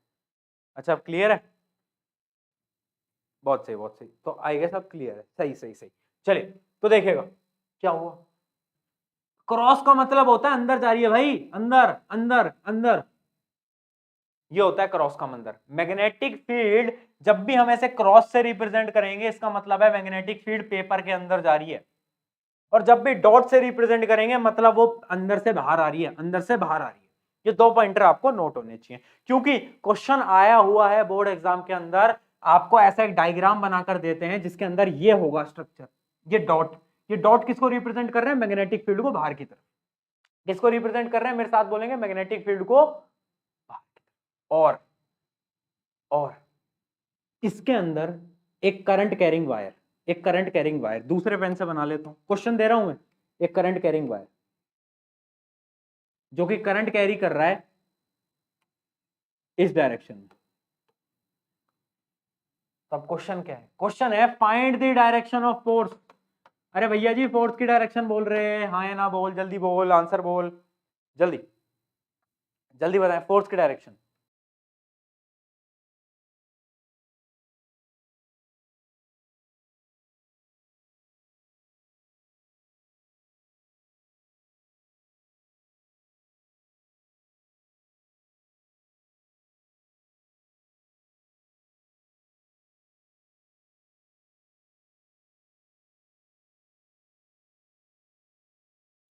अच्छा अब क्लियर है? बहुत सही, बहुत सही। तो आई गेस अब क्लियर है, सही सही सही। चलिए तो देखिएगा क्या हुआ। क्रॉस का मतलब होता है अंदर जा रही है भाई, अंदर अंदर अंदर, ये होता है क्रॉस का मंदिर। मैग्नेटिक फील्ड जब भी हम ऐसे क्रॉस से रिप्रेजेंट करेंगे, इसका मतलब है मैग्नेटिक फील्ड पेपर के अंदर जा रही है। और जब भी डॉट से रिप्रेजेंट करेंगे, मतलब वो अंदर से बाहर आ रही है, अंदर से बाहर आ रही है। ये 2 पॉइंटर आपको नोट होने चाहिए, क्योंकि क्वेश्चन आया हुआ है बोर्ड एग्जाम के अंदर, आपको ऐसा एक डायग्राम बनाकर देते हैं जिसके अंदर ये होगा स्ट्रक्चर, ये डॉट किसको रिप्रेजेंट कर रहे हैं, मैग्नेटिक फील्ड को बाहर की तरफ। किसको रिप्रेजेंट कर रहे हैं, मेरे साथ बोलेंगे, मैग्नेटिक फील्ड को बाहर की तरफ। और इसके अंदर एक करंट कैरिंग वायर, दूसरे पेन से बना लेता हूं, क्वेश्चन दे रहा हूं मैं, एक करंट कैरिंग वायर जो कि करंट कैरी कर रहा है इस डायरेक्शन में। तो अब क्वेश्चन क्या है, क्वेश्चन है find the direction of force. अरे भैया जी फोर्स की डायरेक्शन बोल रहे हैं, हाँ या ना बोल, जल्दी बोल, आंसर बोल, जल्दी जल्दी बताएं, फोर्स की डायरेक्शन।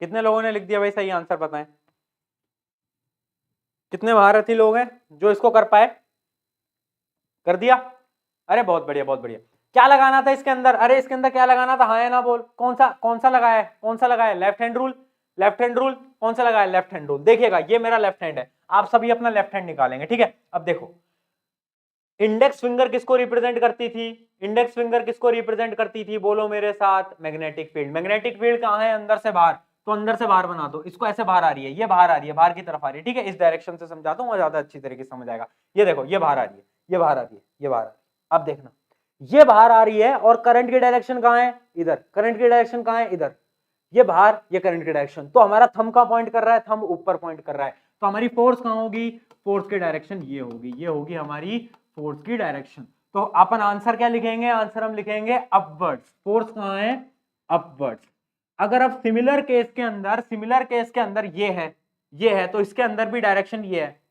कितने लोगों ने लिख दिया भाई सही आंसर, बताएं कितने महारथी लोग हैं जो इसको कर पाए, कर दिया। अरे बहुत बढ़िया बहुत बढ़िया। क्या लगाना था इसके अंदर, अरे इसके अंदर क्या लगाना था, हाँ या ना बोल, कौन सा लगाया है, कौन सा लगाया है, लेफ्ट हैंड रूल, कौन सा लगाया है, लेफ्ट हैंड रूल। देखिएगा ये मेरा लेफ्ट हैंड है, आप सभी अपना लेफ्ट हैंड निकालेंगे, ठीक है। अब देखो इंडेक्स फिंगर किसको रिप्रेजेंट करती थी, इंडेक्स फिंगर किसको रिप्रेजेंट करती थी, बोलो मेरे साथ, मैग्नेटिक फील्ड। मैग्नेटिक फील्ड कहाँ है, अंदर से बाहर, तो अंदर से बाहर बना दो इसको, ऐसे बाहर आ रही है, ये बाहर आ रही है, बाहर की तरफ आ रही है, ठीक है। इस डायरेक्शन से समझाता हूँ, ज्यादा अच्छी तरीके से समझ आएगा। ये देखो ये बाहर आ रही है, ये बाहर आ रही है, ये बाहर आ रही है। अब देखना ये बाहर आ रही है, और करंट की डायरेक्शन कहाँ है, इधर, करंट की डायरेक्शन कहाँ है, इधर, ये बाहर, ये करंट की डायरेक्शन। तो हमारा थंब कहाँ पॉइंट कर रहा है, थंब ऊपर पॉइंट कर रहा है, तो हमारी फोर्स कहाँ होगी, फोर्स की डायरेक्शन ये होगी, ये होगी हमारी फोर्स की डायरेक्शन। तो अपन आंसर क्या लिखेंगे, आंसर हम लिखेंगे अपवर्ड्स। फोर्स कहाँ है, अपवर्ड्स। अगर अब सिमिलर केस के अंदर ये है तो इसके अंदर भी डायरेक्शन ये है,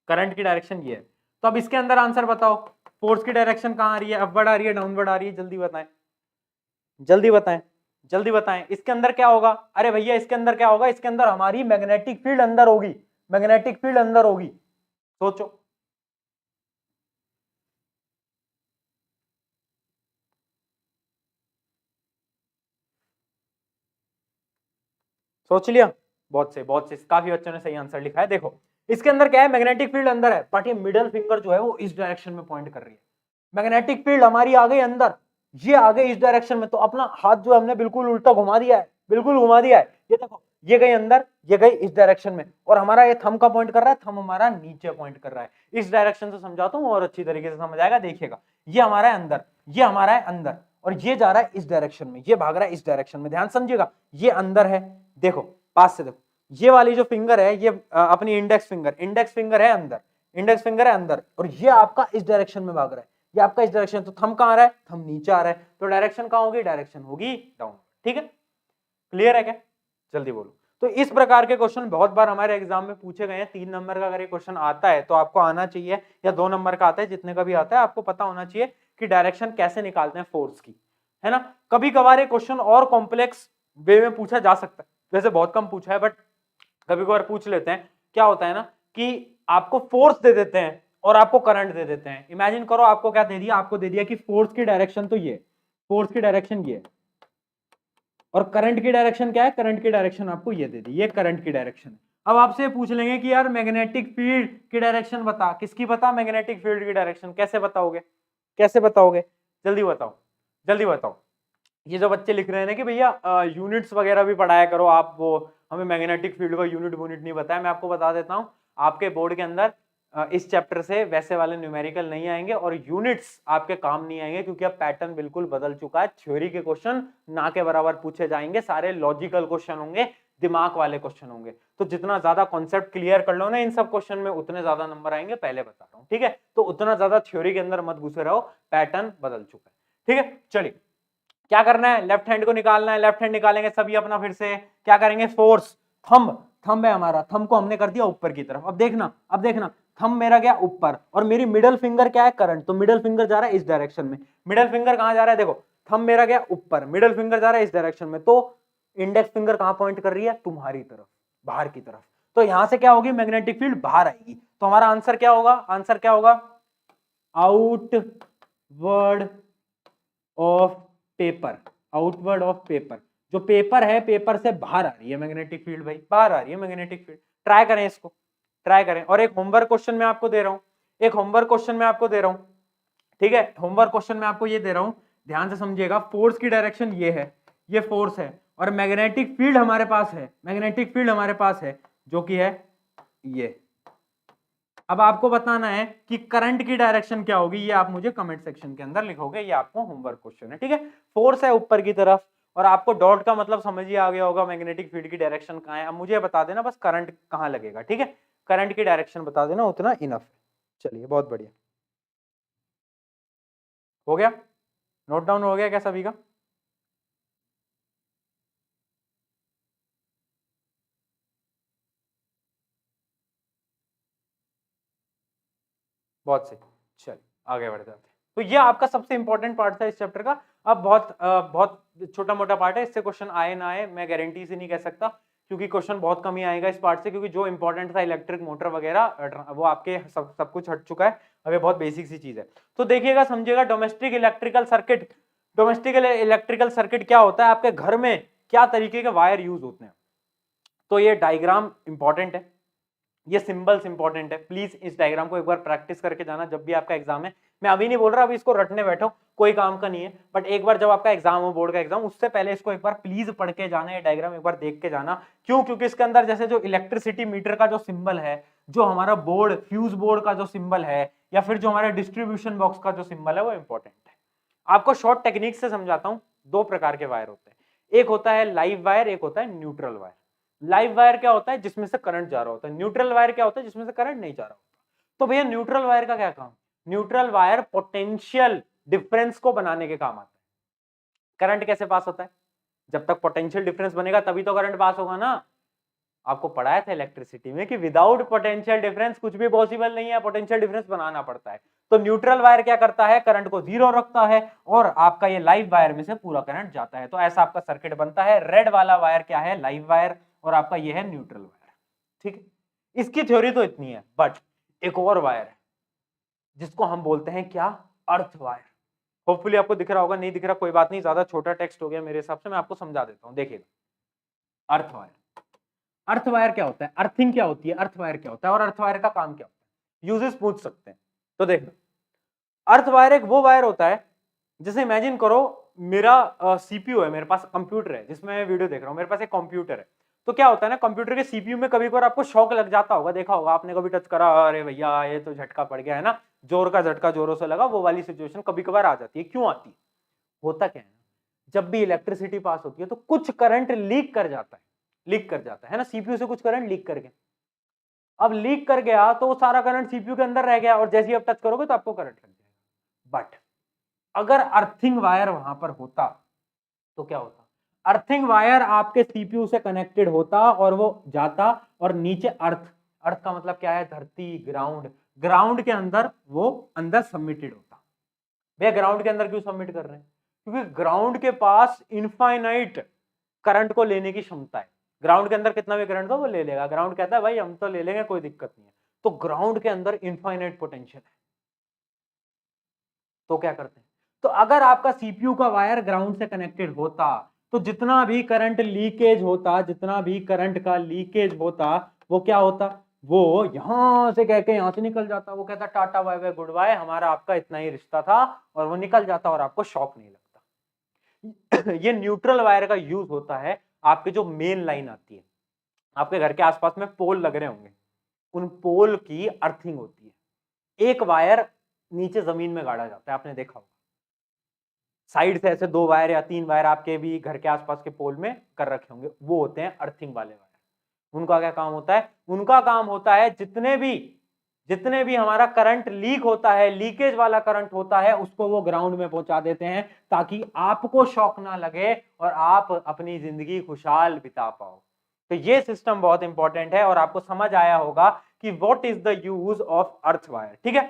करंट की डायरेक्शन ये है। तो अब इसके अंदर आंसर बताओ, फोर्स की डायरेक्शन कहां आ रही है, अपवर्ड आ रही है, डाउनवर्ड आ रही है, जल्दी बताएं, जल्दी बताएं, जल्दी बताएं। इसके अंदर क्या होगा, अरे भैया इसके अंदर क्या होगा, इसके अंदर हमारी मैग्नेटिक फील्ड अंदर होगी, मैग्नेटिक फील्ड अंदर होगी। सोचो, सोच लिया, बहुत से काफी बच्चों ने सही आंसर लिखा है। देखो इसके अंदर क्या है, मैग्नेटिक फील्ड अंदर है, बट ये मिडल फिंगर जो है वो इस डायरेक्शन में पॉइंट कर रही है। मैग्नेटिक फील्ड हमारी आ गई अंदर, ये आ गई इस डायरेक्शन में, तो अपना हाथ जो हमने बिल्कुल उल्टा घुमा दिया है, बिल्कुल घुमा दिया है। ये देखो ये गई अंदर, ये गई इस डायरेक्शन में, और हमारा ये थंब का पॉइंट कर रहा है, थंब हमारा नीचे पॉइंट कर रहा है। इस डायरेक्शन से समझाता हूं और अच्छी तरीके से समझ आएगा, देखिएगा ये हमारा है अंदर, ये हमारा है अंदर, और ये जा रहा है इस डायरेक्शन में, ये भाग रहा है इस डायरेक्शन में, ध्यान समझिएगा। ये अंदर है, देखो पास से देखो, ये वाली जो फिंगर है ये अपनी इंडेक्स फिंगर है अंदर, इंडेक्स फिंगर है अंदर, और ये आपका इस डायरेक्शन में भाग रहा है, ये आपका इस डायरेक्शन। तो थंब कहां आ रहा है, थंब नीचे आ रहा है, तो डायरेक्शन कहां होगी, डायरेक्शन होगी डाउन। ठीक है, क्लियर है क्या, जल्दी बोलो। तो इस प्रकार के क्वेश्चन बहुत बार हमारे एग्जाम में पूछे गए हैं। 3 नंबर का अगर ये क्वेश्चन आता है तो आपको आना चाहिए, या 2 नंबर का आता है, जितने का भी आता है आपको पता होना चाहिए कि डायरेक्शन कैसे निकालते हैं फोर्स की, है ना। कभी कभार ये क्वेश्चन और कॉम्प्लेक्स वे में पूछा जा सकता है, वैसे बहुत कम पूछा है, बट कभी कभार पूछ लेते हैं। क्या होता है ना कि आपको फोर्स दे देते हैं और आपको करंट दे देते हैं। इमेजिन करो आपको क्या दे दिया, आपको दे दिया कि फोर्स की डायरेक्शन तो ये, फोर्स की डायरेक्शन ये, और करंट की डायरेक्शन क्या है, करंट की डायरेक्शन आपको ये दे दी, ये करंट की डायरेक्शन है। अब आपसे पूछ लेंगे कि यार मैग्नेटिक फील्ड की डायरेक्शन बता, किसकी बता, मैग्नेटिक फील्ड की डायरेक्शन कैसे बताओगे, कैसे बताओगे, जल्दी बताओ, जल्दी बताओ। ये जो बच्चे लिख रहे हैं ना कि भैया यूनिट्स वगैरह भी पढ़ाया करो आप, वो हमें मैग्नेटिक फील्ड का यूनिट नहीं बताया, मैं आपको बता देता हूँ। आपके बोर्ड के अंदर इस चैप्टर से वैसे वाले न्यूमेरिकल नहीं आएंगे और यूनिट्स आपके काम नहीं आएंगे, क्योंकि अब पैटर्न बिल्कुल बदल चुका है। थ्योरी के क्वेश्चन ना के बराबर पूछे जाएंगे, सारे लॉजिकल क्वेश्चन होंगे, दिमाग वाले क्वेश्चन होंगे। तो जितना ज्यादा कॉन्सेप्ट क्लियर कर लो ना इन सब क्वेश्चन में, उतने ज्यादा नंबर आएंगे, पहले बता रहा हूँ, ठीक है। तो उतना ज्यादा थ्योरी के अंदर मत घुसे रहो, पैटर्न बदल चुका है, ठीक है। चलिए क्या करना है, लेफ्ट हैंड को निकालना है, लेफ्ट हैंड निकालेंगे सभी अपना, फिर से क्या करेंगे, फोर्स, थंब है हमारा, थंब को हमने कर दिया ऊपर की तरफ। अब देखना थंब मेरा गया ऊपर, और मेरी मिडल फिंगर क्या है, करंट, तो मिडल फिंगर जा रहा है इस डायरेक्शन में। मिडल फिंगर कहां जा रहा है, देखो थंब मेरा गया ऊपर, मिडल फिंगर जा रहा है इस डायरेक्शन में, तो इंडेक्स फिंगर कहां पॉइंट कर रही है, तुम्हारी तरफ, बाहर की तरफ। तो यहां से क्या होगी, मैग्नेटिक फील्ड बाहर आएगी। तो हमारा आंसर क्या होगा, आंसर क्या होगा, outward of paper, outward of paper. जो पेपर है, पेपर से बाहर आ रही है मैग्नेटिक फील्ड भाई, बाहर आ रही है मैग्नेटिक फील्ड। ट्राई करें इसको, ट्राई करें। और एक होमवर्क क्वेश्चन मैं आपको दे रहा हूं, एक होमवर्क क्वेश्चन मैं आपको दे रहा हूं, ठीक है। होमवर्क क्वेश्चन मैं आपको ये दे रहा हूं, ध्यान से समझिएगा। फोर्स की डायरेक्शन ये है, ये फोर्स है, और मैग्नेटिक फील्ड हमारे पास है, मैग्नेटिक फील्ड हमारे पास है जो कि है ये। अब आपको बताना है कि करंट की डायरेक्शन क्या होगी, ये आप मुझे कमेंट सेक्शन के अंदर लिखोगे, ये आपको होमवर्क क्वेश्चन है, ठीक है। फोर्स है ऊपर की तरफ, और आपको डॉट का मतलब समझ ही आ गया होगा, मैग्नेटिक फील्ड की डायरेक्शन कहाँ है। अब मुझे बता देना बस करंट कहाँ लगेगा, ठीक है। करंट की डायरेक्शन बता देना, उतना इनफ है। चलिए बहुत बढ़िया, हो गया, नोट डाउन हो गया क्या सभी का? बहुत सही, चलिए आगे बढ़ जाते हैं। तो ये आपका सबसे इंपॉर्टेंट पार्ट था इस चैप्टर का। अब बहुत छोटा मोटा पार्ट है, इससे क्वेश्चन आए ना आए मैं गारंटी से नहीं कह सकता, क्योंकि क्वेश्चन बहुत कम ही आएगा इस पार्ट से, क्योंकि जो इंपॉर्टेंट था इलेक्ट्रिक मोटर वगैरह वो आपके सब कुछ हट चुका है। अब ये बहुत बेसिक सी चीज है, तो देखिएगा समझिएगा। Domestic electrical circuit, domestic electrical circuit क्या होता है, आपके घर में क्या तरीके के वायर यूज होते हैं। तो ये डायग्राम इंपॉर्टेंट है, ये सिंबल्स इंपॉर्टेंट है। प्लीज इस डायग्राम को एक बार प्रैक्टिस करके जाना जब भी आपका एग्जाम है। मैं अभी नहीं बोल रहा अभी इसको रटने बैठो, कोई काम का नहीं है, बट एक बार जब आपका एग्जाम हो, बोर्ड का एग्जाम, उससे पहले इसको एक बार प्लीज पढ़ के जाना, ये डायग्राम एक बार देख के जाना। क्यों? क्योंकि इसके अंदर जैसे जो इलेक्ट्रिसिटी मीटर का जो सिंबल है, जो हमारा बोर्ड, फ्यूज बोर्ड का जो सिंबल है, या फिर जो हमारा डिस्ट्रीब्यूशन बॉक्स का जो सिंबल है, वो इंपॉर्टेंट है। आपको शॉर्ट टेक्निक से समझाता हूं। दो प्रकार के वायर होते हैं, एक होता है लाइव वायर, एक होता है न्यूट्रल वायर। लाइव वायर क्या होता है, जिसमें से करंट जा रहा होता है। न्यूट्रल वायर क्या होता है, जिसमें से करंट नहीं जा रहा होता। तो भैया न्यूट्रल वायर का क्या काम? न्यूट्रल वायर पोटेंशियल डिफरेंस को बनाने के काम आता है। करंट कैसे पास होता है? जब तक पोटेंशियल डिफरेंस बनेगा तभी तो करंट पास होगा ना। आपको पढ़ाया था इलेक्ट्रिसिटी में कि विदाउट पोटेंशियल डिफरेंस कुछ भी पॉसिबल नहीं है, पोटेंशियल डिफरेंस बनाना पड़ता है। तो न्यूट्रल वायर क्या करता है, करंट को जीरो रखता है, और आपका ये लाइव वायर में से पूरा करंट जाता है। तो ऐसा आपका सर्किट बनता है। रेड वाला वायर क्या है, लाइव वायर, और आपका ये है न्यूट्रल वायर, ठीक है। इसकी थ्योरी तो इतनी है, बट एक और वायर है जिसको हम बोलते हैं क्या, अर्थ वायर। होपफुली आपको दिख रहा होगा, नहीं दिख रहा कोई बात नहीं, ज्यादा छोटा टेक्स्ट हो गया मेरे हिसाब से, मैं आपको समझा देता हूं। देखिएगा अर्थ वायर, अर्थ वायर क्या होता है, अर्थिंग क्या होती है, अर्थ वायर क्या होता है, और अर्थ वायर का काम क्या होता है, यूजेस पूछ सकते हैं। तो देखो, अर्थ वायर एक वो वायर होता है, जैसे इमेजिन करो मेरा सीपीयू है, मेरे पास कंप्यूटर है जिसमें मैं वीडियो देख रहा हूं, मेरे पास एक कंप्यूटर है। तो क्या होता है ना, कंप्यूटर के सीपीयू में कभी कभार आपको शॉक लग जाता होगा, देखा होगा आपने, कभी टच करा, अरे भैया ये तो झटका पड़ गया है ना, जोर का झटका जोरों से लगा, वो वाली सिचुएशन कभी कभार आ जाती है। क्यों आती है? होता क्या है ना, जब भी इलेक्ट्रिसिटी पास होती है तो कुछ करंट लीक कर जाता है, लीक कर जाता है ना, सीपीयू से कुछ करंट लीक कर गया। अब लीक कर गया तो वो सारा करंट सीपीयू के अंदर रह गया, और जैसे ही आप टच करोगे तो आपको करंट लग जाएगा। बट अगर अर्थिंग वायर वहां पर होता तो क्या होता, अर्थिंग वायर आपके सीपीयू से कनेक्टेड होता, और वो जाता, और नीचे अर्थ, अर्थ का मतलब क्या है, धरती, ग्राउंड, ग्राउंड के अंदर वो अंदर सबमिटेड होता। भैया ग्राउंड के अंदर क्यों सबमिट कर रहे हैं? क्योंकि ग्राउंड के पास इनफाइनाइट करंट को लेने की क्षमता है। ग्राउंड के अंदर कितना भी करंट दो वो ले लेगा, ग्राउंड कहता है भाई हम तो ले लेंगे, कोई दिक्कत नहीं है। तो ग्राउंड के अंदर इनफाइनाइट पोटेंशियल है, तो क्या करते हैं, तो अगर आपका सीपीयू का वायर ग्राउंड से कनेक्टेड होता, तो जितना भी करंट लीकेज होता, जितना भी करंट का लीकेज होता, वो क्या होता, वो यहां से कह के यहां से निकल जाता। वो कहता tata bye bye good bye, हमारा आपका इतना ही रिश्ता था, और वो निकल जाता और आपको शॉक नहीं लगता। ये न्यूट्रल वायर का यूज होता है, आपके जो मेन लाइन आती है, आपके घर के आसपास में पोल लग रहे होंगे, उन पोल की अर्थिंग होती है। एक वायर नीचे जमीन में गाड़ा जाता है, आपने देखा होगा, साइड से ऐसे दो वायर या तीन वायर आपके भी घर के आसपास के पोल में कर रखे होंगे, वो होते हैं अर्थिंग वाले वायर। उनका क्या काम होता है, उनका काम होता है जितने भी हमारा करंट लीक होता है, लीकेज वाला करंट होता है, उसको वो ग्राउंड में पहुंचा देते हैं, ताकि आपको शॉक ना लगे और आप अपनी जिंदगी खुशहाल बिता पाओ। तो ये सिस्टम बहुत इंपॉर्टेंट है, और आपको समझ आया होगा कि what is the use of earth wire, ठीक है।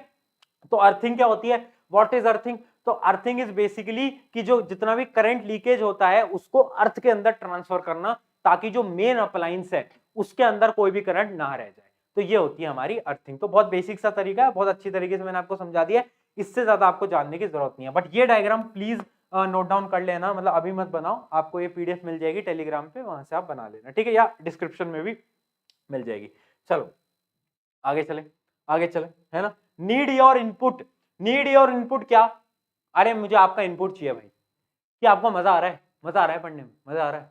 तो अर्थिंग क्या होती है, व्हाट इज अर्थिंग? तो अर्थिंग इज बेसिकली कि जो जितना भी करंट लीकेज होता है उसको अर्थ के अंदर ट्रांसफर करना, ताकि जो मेन अप्लायंस है उसके अंदर कोई भी करंट ना रह जाए। तो ये होती है हमारी अर्थिंग। तो बहुत बेसिक सा तरीका है, बहुत अच्छी तरीके से मैंने आपको समझा दिया है, इससे ज्यादा आपको जानने की जरूरत नहीं है। बट ये डायग्राम प्लीज नोट डाउन कर लेना, मतलब अभी मत बनाओ, आपको ये पीडीएफ मिल जाएगी टेलीग्राम पे, वहां से आप बना लेना, ठीक है, या डिस्क्रिप्शन में भी मिल जाएगी। चलो आगे चले, आगे चले, है ना। Need your input, need your input क्या, अरे मुझे आपका इनपुट चाहिए भाई, कि आपको मजा आ रहा है, मजा आ रहा है पढ़ने में, मजा आ रहा है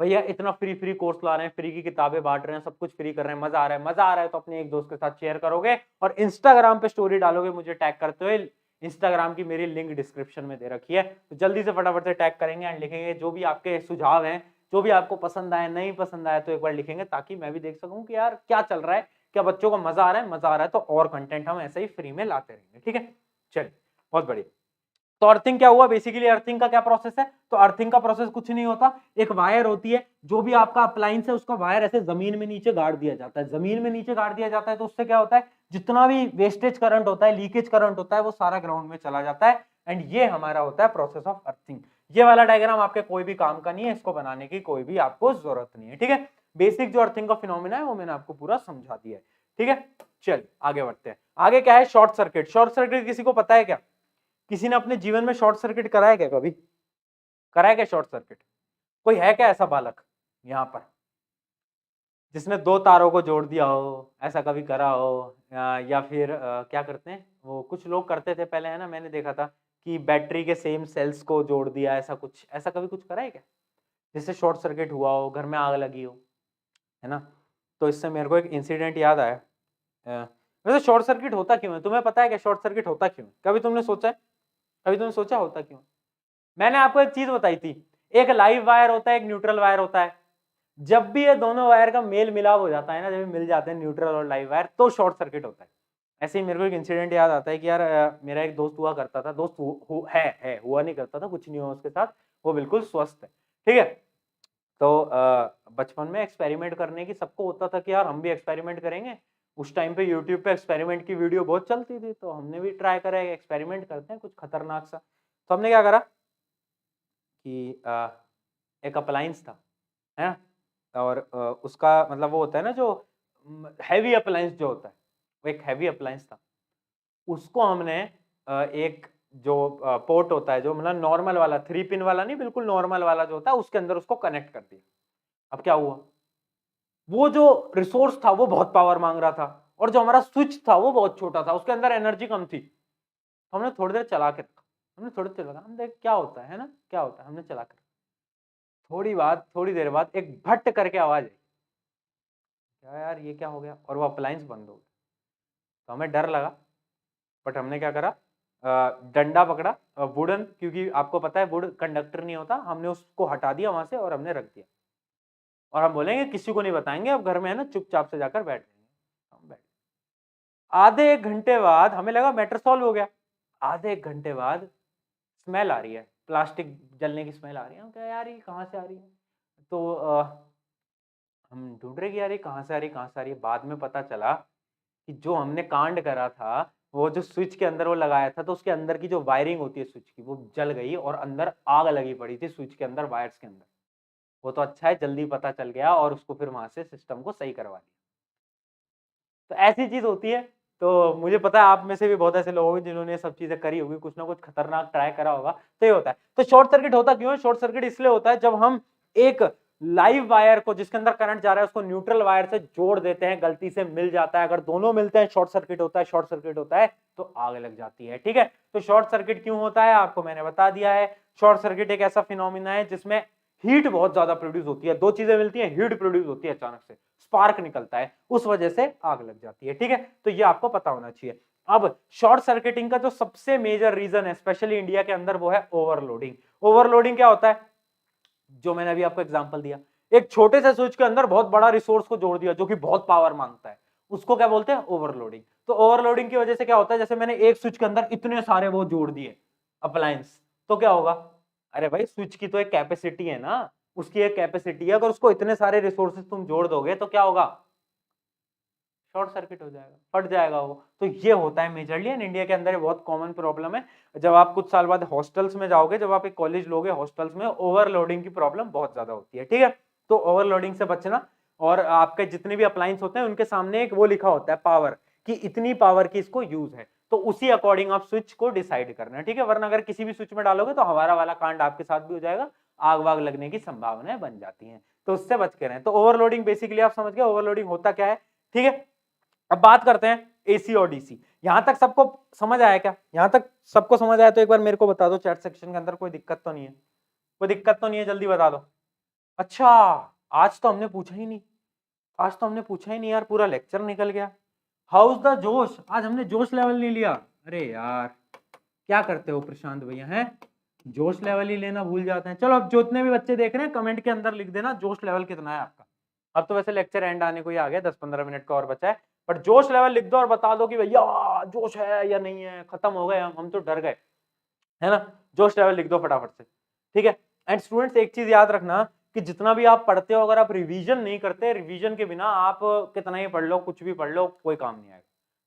भैया, इतना फ्री फ्री कोर्स ला रहे हैं, फ्री की किताबें बांट रहे हैं, सब कुछ फ्री कर रहे हैं, मजा आ रहा है, मजा आ रहा है, तो अपने एक दोस्त के साथ शेयर करोगे और इंस्टाग्राम पे स्टोरी डालोगे मुझे टैग करते हुए। इंस्टाग्राम की मेरी लिंक डिस्क्रिप्शन में दे रखी है, तो जल्दी से फटाफट से टैग करेंगे एंड लिखेंगे जो भी आपके सुझाव हैं, जो भी आपको पसंद आए, नहीं पसंद आए तो एक बार लिखेंगे, ताकि मैं भी देख सकूं कि यार क्या चल रहा है, क्या बच्चों को मजा आ रहा है, मजा आ रहा है तो और कंटेंट हम ऐसे ही फ्री में लाते रहेंगे, ठीक है। चलिए बहुत बढ़िया। तो अर्थिंग क्या हुआ, बेसिकली अर्थिंग का क्या प्रोसेस है, तो अर्थिंग का प्रोसेस कुछ नहीं होता, एक वायर होती है, जो भी आपका अप्लायंस है उसका वायर ऐसे जमीन में नीचे गाड़ दिया जाता है, जमीन में नीचे गाड़ दिया जाता है, तो उससे क्या होता है, जितना भी वेस्टेज करंट होता है, लीकेज करंट होता है, वो सारा ग्राउंड में चला जाता है, एंड ये हमारा होता है प्रोसेस ऑफ अर्थिंग। ये वाला डायग्राम आपके कोई भी काम का नहीं है, इसको बनाने की कोई भी आपको जरूरत नहीं है, ठीक है। बेसिक जो अर्थिंग का फिनोमेना है वो मैंने आपको पूरा समझा दिया है, ठीक है। चलिए आगे बढ़ते हैं। आगे क्या है, शॉर्ट सर्किट। शॉर्ट सर्किट किसी को पता है क्या, किसी ने अपने जीवन में शॉर्ट सर्किट कराया क्या, कभी कराया क्या शॉर्ट सर्किट, कोई है क्या ऐसा बालक यहाँ पर जिसने दो तारों को जोड़ दिया हो, ऐसा कभी करा हो, या फिर क्या करते हैं वो, कुछ लोग करते थे पहले, है ना, मैंने देखा था कि बैटरी के सेम सेल्स को जोड़ दिया, ऐसा कुछ, ऐसा कभी कुछ करा है क्या, जिससे शॉर्ट सर्किट हुआ हो, घर में आग लगी हो, है ना। तो इससे मेरे को एक इंसिडेंट याद आया। वैसे शॉर्ट सर्किट होता क्यों है, तुम्हें पता है क्या शॉर्ट सर्किट होता क्यों, कभी तुमने सोचा है, कभी तुमने सोचा होता क्यों। मैंने आपको एक चीज बताई थी, एक लाइव वायर होता है, एक न्यूट्रल वायर होता है, जब भी ये दोनों वायर का मेल मिलाप हो जाता है ना, जब मिल जाते हैं न्यूट्रल और लाइव वायर, तो शॉर्ट सर्किट होता है। ऐसे ही मेरे को एक इंसिडेंट याद आता है कि यार मेरा एक दोस्त हुआ करता था, दोस्त है, हुआ नहीं करता था, कुछ नहीं हुआ उसके साथ, वो बिल्कुल स्वस्थ है, ठीक है। तो बचपन में एक्सपेरिमेंट करने की सबको होता था कि यार हम भी एक्सपेरिमेंट करेंगे, उस टाइम पे यूट्यूब पे एक्सपेरिमेंट की वीडियो बहुत चलती थी, तो हमने भी ट्राई करा, एक्सपेरिमेंट करते हैं कुछ खतरनाक सा। तो हमने क्या करा कि एक अप्लायंस था, है ना, और उसका मतलब वो होता है ना जो हैवी अप्लायंस जो होता है, वो एक हैवी अप्लायंस था, उसको हमने एक जो पोर्ट होता है, जो मतलब नॉर्मल वाला 3 पिन वाला नहीं, बिल्कुल नॉर्मल वाला जो होता है, उसके अंदर उसको कनेक्ट कर दिया। अब क्या हुआ, वो जो रिसोर्स था वो बहुत पावर मांग रहा था, और जो हमारा स्विच था वो बहुत छोटा था, उसके अंदर एनर्जी कम थी। तो हमने थोड़ी देर चला के रखा, हमने थोड़ी देर लगा, हम देख क्या होता है ना, क्या होता है, हमने चला कर, थोड़ी देर बाद एक भट्ट करके आवाज आई, क्या यार ये क्या हो गया, और वो अप्लायंस बंद हो गया। तो हमें डर लगा, बट हमने क्या करा, डंडा पकड़ा, वुडन, क्योंकि आपको पता है वुड कंडक्टर नहीं होता, हमने उसको हटा दिया वहां से और हमने रख दिया, और हम बोलेंगे किसी को नहीं बताएंगे, अब घर में है ना चुपचाप से जाकर बैठ जाएंगे। हम बैठ, आधे एक घंटे बाद हमें लगा मैटर सॉल्व हो गया। आधे एक घंटे बाद स्मेल आ रही है, प्लास्टिक जलने की स्मेल आ रही है, हम क्या यार ये कहाँ से आ रही है, तो हम ढूंढ रहे कि यार ये कहाँ से आ रही है, कहाँ से आ रही है। बाद में पता चला कि जो हमने कांड करा था, वो जो स्विच के अंदर वो लगाया था, तो उसके अंदर की जो वायरिंग होती है स्विच की, वो जल गई और अंदर आग लगी पड़ी थी स्विच के अंदर, वायर्स के अंदर। वो तो अच्छा है जल्दी पता चल गया, और उसको फिर वहां से सिस्टम को सही करवा दिया। तो ऐसी चीज होती है। तो मुझे पता है आप में से भी बहुत ऐसे लोग होंगे जिन्होंने सब चीजें करी होगी, कुछ ना कुछ खतरनाक ट्राई करा होगा, तो ये होता है। तो शॉर्ट सर्किट होता क्यों है, शॉर्ट सर्किट इसलिए होता है जब हम एक लाइव वायर को, जिसके अंदर करंट जा रहा है, उसको न्यूट्रल वायर से जोड़ देते हैं, गलती से मिल जाता है, अगर दोनों मिलते हैं शॉर्ट सर्किट होता है, शॉर्ट सर्किट होता है तो आग लग जाती है, ठीक है। तो शॉर्ट सर्किट क्यों होता है आपको मैंने बता दिया है। शॉर्ट सर्किट एक ऐसा फिनोमिना है जिसमें हीट बहुत ज्यादा प्रोड्यूस होती है, दो चीजें मिलती है, हीट प्रोड्यूस होती है, अचानक से स्पार्क निकलता है, उस वजह से आग लग जाती है, ठीक है। तो ये आपको पता होना चाहिए। अब शॉर्ट सर्किटिंग का जो सबसे मेजर रीजन है स्पेशली इंडिया के अंदर, वो है ओवरलोडिंग। ओवरलोडिंग क्या होता है, जो मैंने अभी आपको एग्जांपल दिया, एक छोटे से स्विच के अंदर बहुत बड़ा रिसोर्स को जोड़ दिया जो कि बहुत पावर मांगता है, उसको क्या बोलते हैं, ओवरलोडिंग। तो ओवरलोडिंग की वजह से क्या होता है, जैसे मैंने एक स्विच के अंदर इतने सारे वो जोड़ दिए अप्लायंस, तो क्या होगा, अरे भाई स्विच की तो एक कैपेसिटी है ना, उसकी एक कैपेसिटी है, अगर उसको इतने सारे रिसोर्सेज तुम जोड़ दोगे तो क्या होगा, शॉर्ट सर्किट हो जाएगा, फट जाएगा वो। तो ये होता है मेजरली, एंड इंडिया के अंदर ये बहुत कॉमन प्रॉब्लम है। जब आप कुछ साल बाद हॉस्टल्स में जाओगे, जब आप एक कॉलेज लोगे, हॉस्टल्स में ओवरलोडिंग की प्रॉब्लम बहुत ज्यादा होती है, ठीक है। तो ओवरलोडिंग से बचना, और आपके जितने भी अप्लायंस होते हैं उनके सामने एक वो लिखा होता है पावर, कि इतनी पावर की इसको यूज है, तो उसी अकॉर्डिंग आप स्विच को डिसाइड करना है, ठीक है। वरना अगर किसी भी स्विच में डालोगे तो हमारा वाला कांड आपके साथ भी हो जाएगा, आग वाग लगने की संभावनाएं बन जाती हैं, तो उससे बच के रहें। तो ओवरलोडिंग बेसिकली आप समझ गए ओवरलोडिंग होता क्या है, ठीक है। अब बात करते हैं एसी और डीसी। यहां तक सबको समझ आया क्या? यहां तक सबको समझ आया तो एक बार मेरे को बता दो चैट सेक्शन के अंदर, कोई दिक्कत तो नहीं है? कोई दिक्कत तो नहीं है, जल्दी बता दो। अच्छा, आज तो हमने पूछा ही नहीं, आज तो हमने पूछा ही नहीं यार, पूरा लेक्चर निकल गया। हाउस द जोश, आज हमने जोश लेवल नहीं लिया। अरे यार क्या करते हो प्रशांत भैया, हैं जोश लेवल ही लेना भूल जाते हैं। चलो अब जितने भी बच्चे देख रहे हैं कमेंट के अंदर लिख देना जोश लेवल कितना है आपका। अब तो वैसे लेक्चर एंड आने को ही आ गया, 10-15 मिनट का और बचा है, बट जोश लेवल लिख दो और बता दो कि भैया जोश है या नहीं है, खत्म हो गए हम तो डर गए, है ना। जोश लेवल लिख दो फटाफट से, ठीक है। एंड स्टूडेंट्स एक चीज याद रखना कि जितना भी आप पढ़ते हो, अगर आप रिवीजन नहीं करते, रिवीजन के बिना आप कितना ही पढ़ लो, कुछ भी पढ़ लो, कोई काम नहीं आएगा।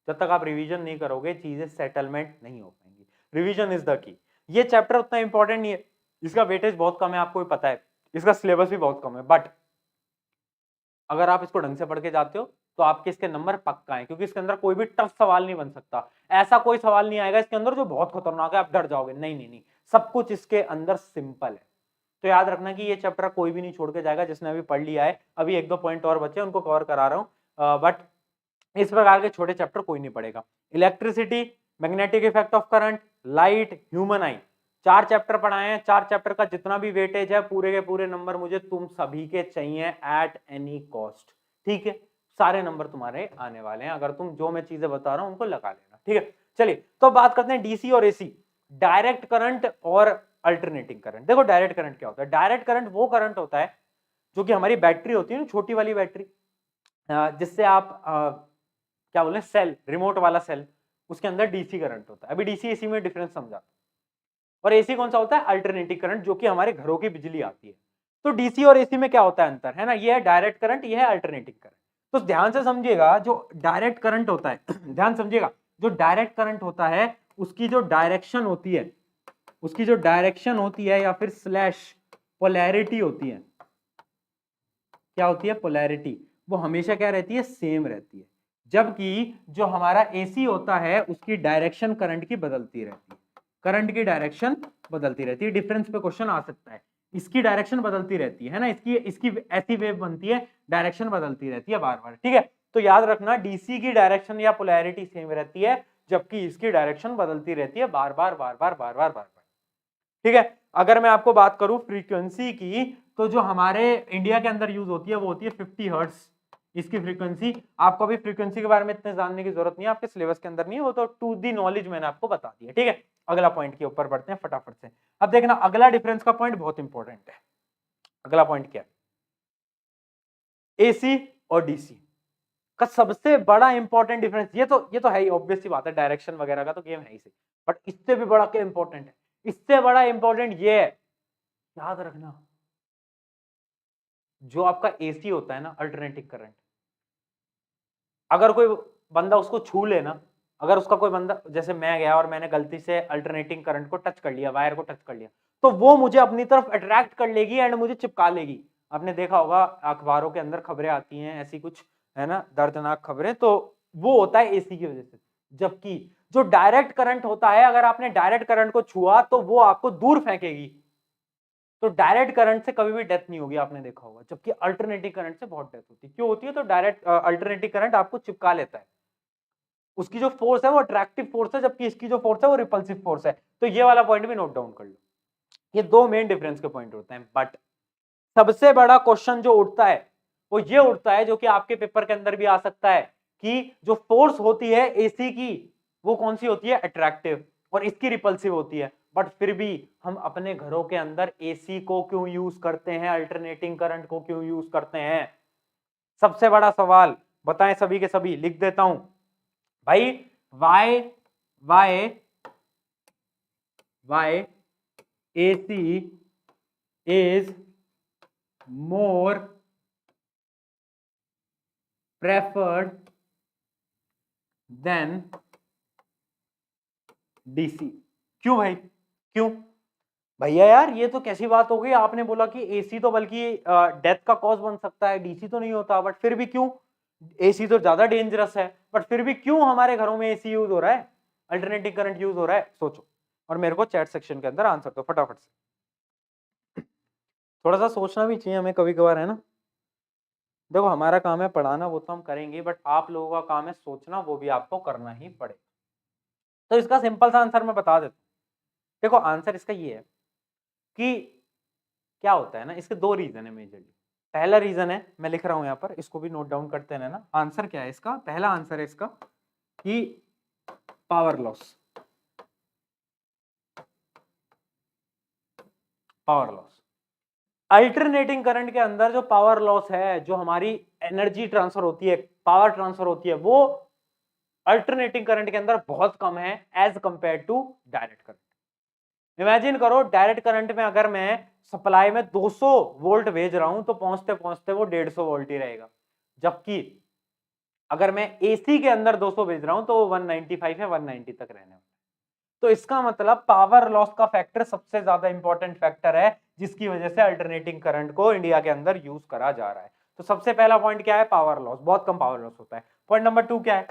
जब तक आप रिवीजन नहीं करोगे चीजें सेटलमेंट नहीं हो पाएंगी। Revision is the key. ये चैप्टर उतना इंपॉर्टेंट नहीं है, इसका वेटेज बहुत कम है, आपको भी पता है, इसका सिलेबस भी बहुत कम है, बट अगर आप इसको ढंग से पढ़ के जाते हो तो आपके इसके नंबर पक्का है, क्योंकि इसके अंदर कोई भी टफ सवाल नहीं बन सकता। ऐसा कोई सवाल नहीं आएगा इसके अंदर जो बहुत खतरनाक है, आप डर जाओगे, नहीं नहीं नहीं, सब कुछ इसके अंदर सिंपल है। तो याद रखना कि ये चैप्टर कोई भी नहीं छोड़ के जाएगा जिसने अभी पढ़ लिया है। अभी 1-2 पॉइंट और बचे उनको कवर करा रहा हूं, बट इस प्रकार के छोटे चैप्टर कोई नहीं पढ़ेगा। Electricity, magnetic effect of current, light, human I, 4 chapter पढ़ाए हैं। 4 चैप्टर का जितना भी वेटेज है पूरे के पूरे नंबर मुझे तुम सभी के चाहिए एट एनी कॉस्ट, ठीक है। सारे नंबर तुम्हारे आने वाले हैं, अगर तुम जो मैं चीजें बता रहा हूं उनको लगा लेना, ठीक है। चलिए तो बात करते हैं डीसी और एसी, डायरेक्ट करंट और अल्टरनेटिंग करंट। देखो डायरेक्ट करंट क्या होता है? डायरेक्ट करंट वो करंट होता है जो कि हमारी बैटरी होती है ना, छोटी वाली बैटरी, जिससे आप क्या बोले, सेल, रिमोट वाला सेल, उसके अंदर डीसी करंट होता है। अभी डीसी एसी में डिफरेंस समझा। और एसी कौन सा होता है? अल्टरनेटिंग करंट, जो कि हमारे घरों की बिजली आती है। तो डीसी और एसी में क्या होता है अंतर, है ना, ये है डायरेक्ट करंट, ये है अल्टरनेटिंग करंट। तो ध्यान से समझिएगा, जो डायरेक्ट करंट होता है ध्यान समझिएगा, जो डायरेक्ट करंट होता है उसकी जो डायरेक्शन होती है, उसकी जो डायरेक्शन होती है या फिर स्लैश पोलैरिटी होती है, क्या होती है? पोलैरिटी, वो हमेशा क्या रहती है? सेम रहती है। जबकि जो हमारा एसी होता है उसकी डायरेक्शन करंट की बदलती रहती है, करंट की डायरेक्शन बदलती रहती है। डिफरेंस पे क्वेश्चन आ सकता है, इसकी डायरेक्शन बदलती रहती है ना, इसकी इसकी ऐसी वेव बनती है, डायरेक्शन बदलती रहती है बार बार, ठीक है। तो याद रखना डीसी की डायरेक्शन या पोलैरिटी सेम रहती है, जबकि इसकी डायरेक्शन बदलती रहती है बार बार बार बार बार बार बार बार, ठीक है। अगर मैं आपको बात करूं फ्रीक्वेंसी की, तो जो हमारे इंडिया के अंदर यूज होती है वो होती है 50 हर्ट्ज, इसकी फ्रीक्वेंसी। आपको अभी फ्रीक्वेंसी के बारे में इतने जानने की जरूरत नहीं है, आपके सिलेबस के अंदर नहीं है, वो तो टू दी नॉलेज मैंने आपको बता दिया, ठीक है। अगला पॉइंट के ऊपर बढ़ते हैं फटाफट से। अब देखना अगला डिफरेंस का पॉइंट बहुत इंपॉर्टेंट है। अगला पॉइंट क्या है? एसी और डीसी का सबसे बड़ा इंपॉर्टेंट डिफरेंस, ये तो है ही, ऑब्वियस सी बात है, डायरेक्शन वगैरह का तो गेम है ही से, बट इससे भी बड़ा क्या इंपॉर्टेंट है? इससे बड़ा इंपॉर्टेंट ये है, याद रखना, जो आपका एसी होता है ना, अल्टरनेटिंग करंट, अगर कोई बंदा उसको छू लेना, अगर उसका कोई बंदा, जैसे मैं गया और मैंने गलती से अल्टरनेटिंग करंट को टच कर लिया, वायर को टच कर लिया, तो वो मुझे अपनी तरफ अट्रैक्ट कर लेगी एंड मुझे चिपका लेगी। आपने देखा होगा अखबारों के अंदर खबरें आती हैं ऐसी कुछ, है ना, दर्दनाक खबरें, तो वो होता है एसी की वजह से। जबकि जो डायरेक्ट करंट होता है, अगर आपने डायरेक्ट करंट को छुआ तो वो आपको दूर फेंकेगी, तो डायरेक्ट करंट से कभी भी डेथ नहीं होगी, आपने देखा होगा। जबकि अल्टरनेटिव करंट से बहुत डेथ होती है। क्यों होती है? तो डायरेक्ट अल्टरनेटिव करंट आपको चिपका लेता है, उसकी जो फोर्स है वो अट्रैक्टिव फोर्स है, जबकि इसकी जो फोर्स है वो रिपल्सिव फोर्स है। तो ये वाला पॉइंट भी नोट डाउन कर लो। ये दो मेन डिफरेंस के पॉइंट होते हैं, बट सबसे बड़ा क्वेश्चन जो उठता है वो ये उठता है, जो कि आपके पेपर के अंदर भी आ सकता है, कि जो फोर्स होती है एसी की वो कौन सी होती है? अट्रैक्टिव, और इसकी रिपल्सिव होती है। बट फिर भी हम अपने घरों के अंदर एसी को क्यों यूज करते हैं, अल्टरनेटिंग करंट को क्यों यूज करते हैं? सबसे बड़ा सवाल, बताएं सभी के सभी, लिख देता हूं भाई। Why why why AC is more preferred than DC. क्यों भाई, क्यों? भैया यार ये तो कैसी बात हो गई, आपने बोला कि एसी तो बल्कि डेथ का कॉज बन सकता है, डीसी तो नहीं होता, बट फिर भी क्यों? एसी तो ज्यादा डेंजरस है, बट फिर भी क्यों हमारे घरों में एसी यूज हो रहा है, अल्टरनेटिंग करंट यूज हो रहा है? सोचो और मेरे को चैट सेक्शन के अंदर आंसर दो फटाफट से। थोड़ा सा सोचना भी चाहिए हमें कभी कभार, है ना। देखो हमारा काम है पढ़ाना, वो तो हम करेंगे, बट आप लोगों का काम है सोचना, वो भी आपको करना ही पड़ेगा। तो इसका सिंपल सा आंसर मैं बता देता हूं। देखो आंसर इसका ये है कि क्या होता है ना, इसके दो रीजन है मेजरली। पहला रीजन है, मैं लिख रहा हूं यहां पर, इसको भी नोट डाउन करते हैं ना। आंसर क्या है इसका? पहला आंसर है इसका कि power loss. Power loss, alternating current के अंदर जो पावर लॉस है, जो हमारी एनर्जी ट्रांसफर होती है, पावर ट्रांसफर होती है, वो अल्टरनेटिंग करंट के अंदर बहुत कम है as compared to direct current. Imagine करो डायरेक्ट करंट में अगर मैं सप्लाई में 200 वोल्ट भेज रहा हूं तो पहुंचते पहुंचते वो 150 वोल्ट ही रहेगा, जबकि अगर मैं एसी के अंदर 200 भेज रहा हूं तो 195 है, 190 तक रहने वाला। तो इसका मतलब पावर लॉस का फैक्टर सबसे ज्यादा इंपॉर्टेंट फैक्टर है, जिसकी वजह से अल्टरनेटिंग करंट को इंडिया के अंदर यूज करा जा रहा है। तो सबसे पहला पॉइंट क्या है? पावर लॉस, बहुत कम पावर लॉस होता है। पॉइंट नंबर 2 क्या है?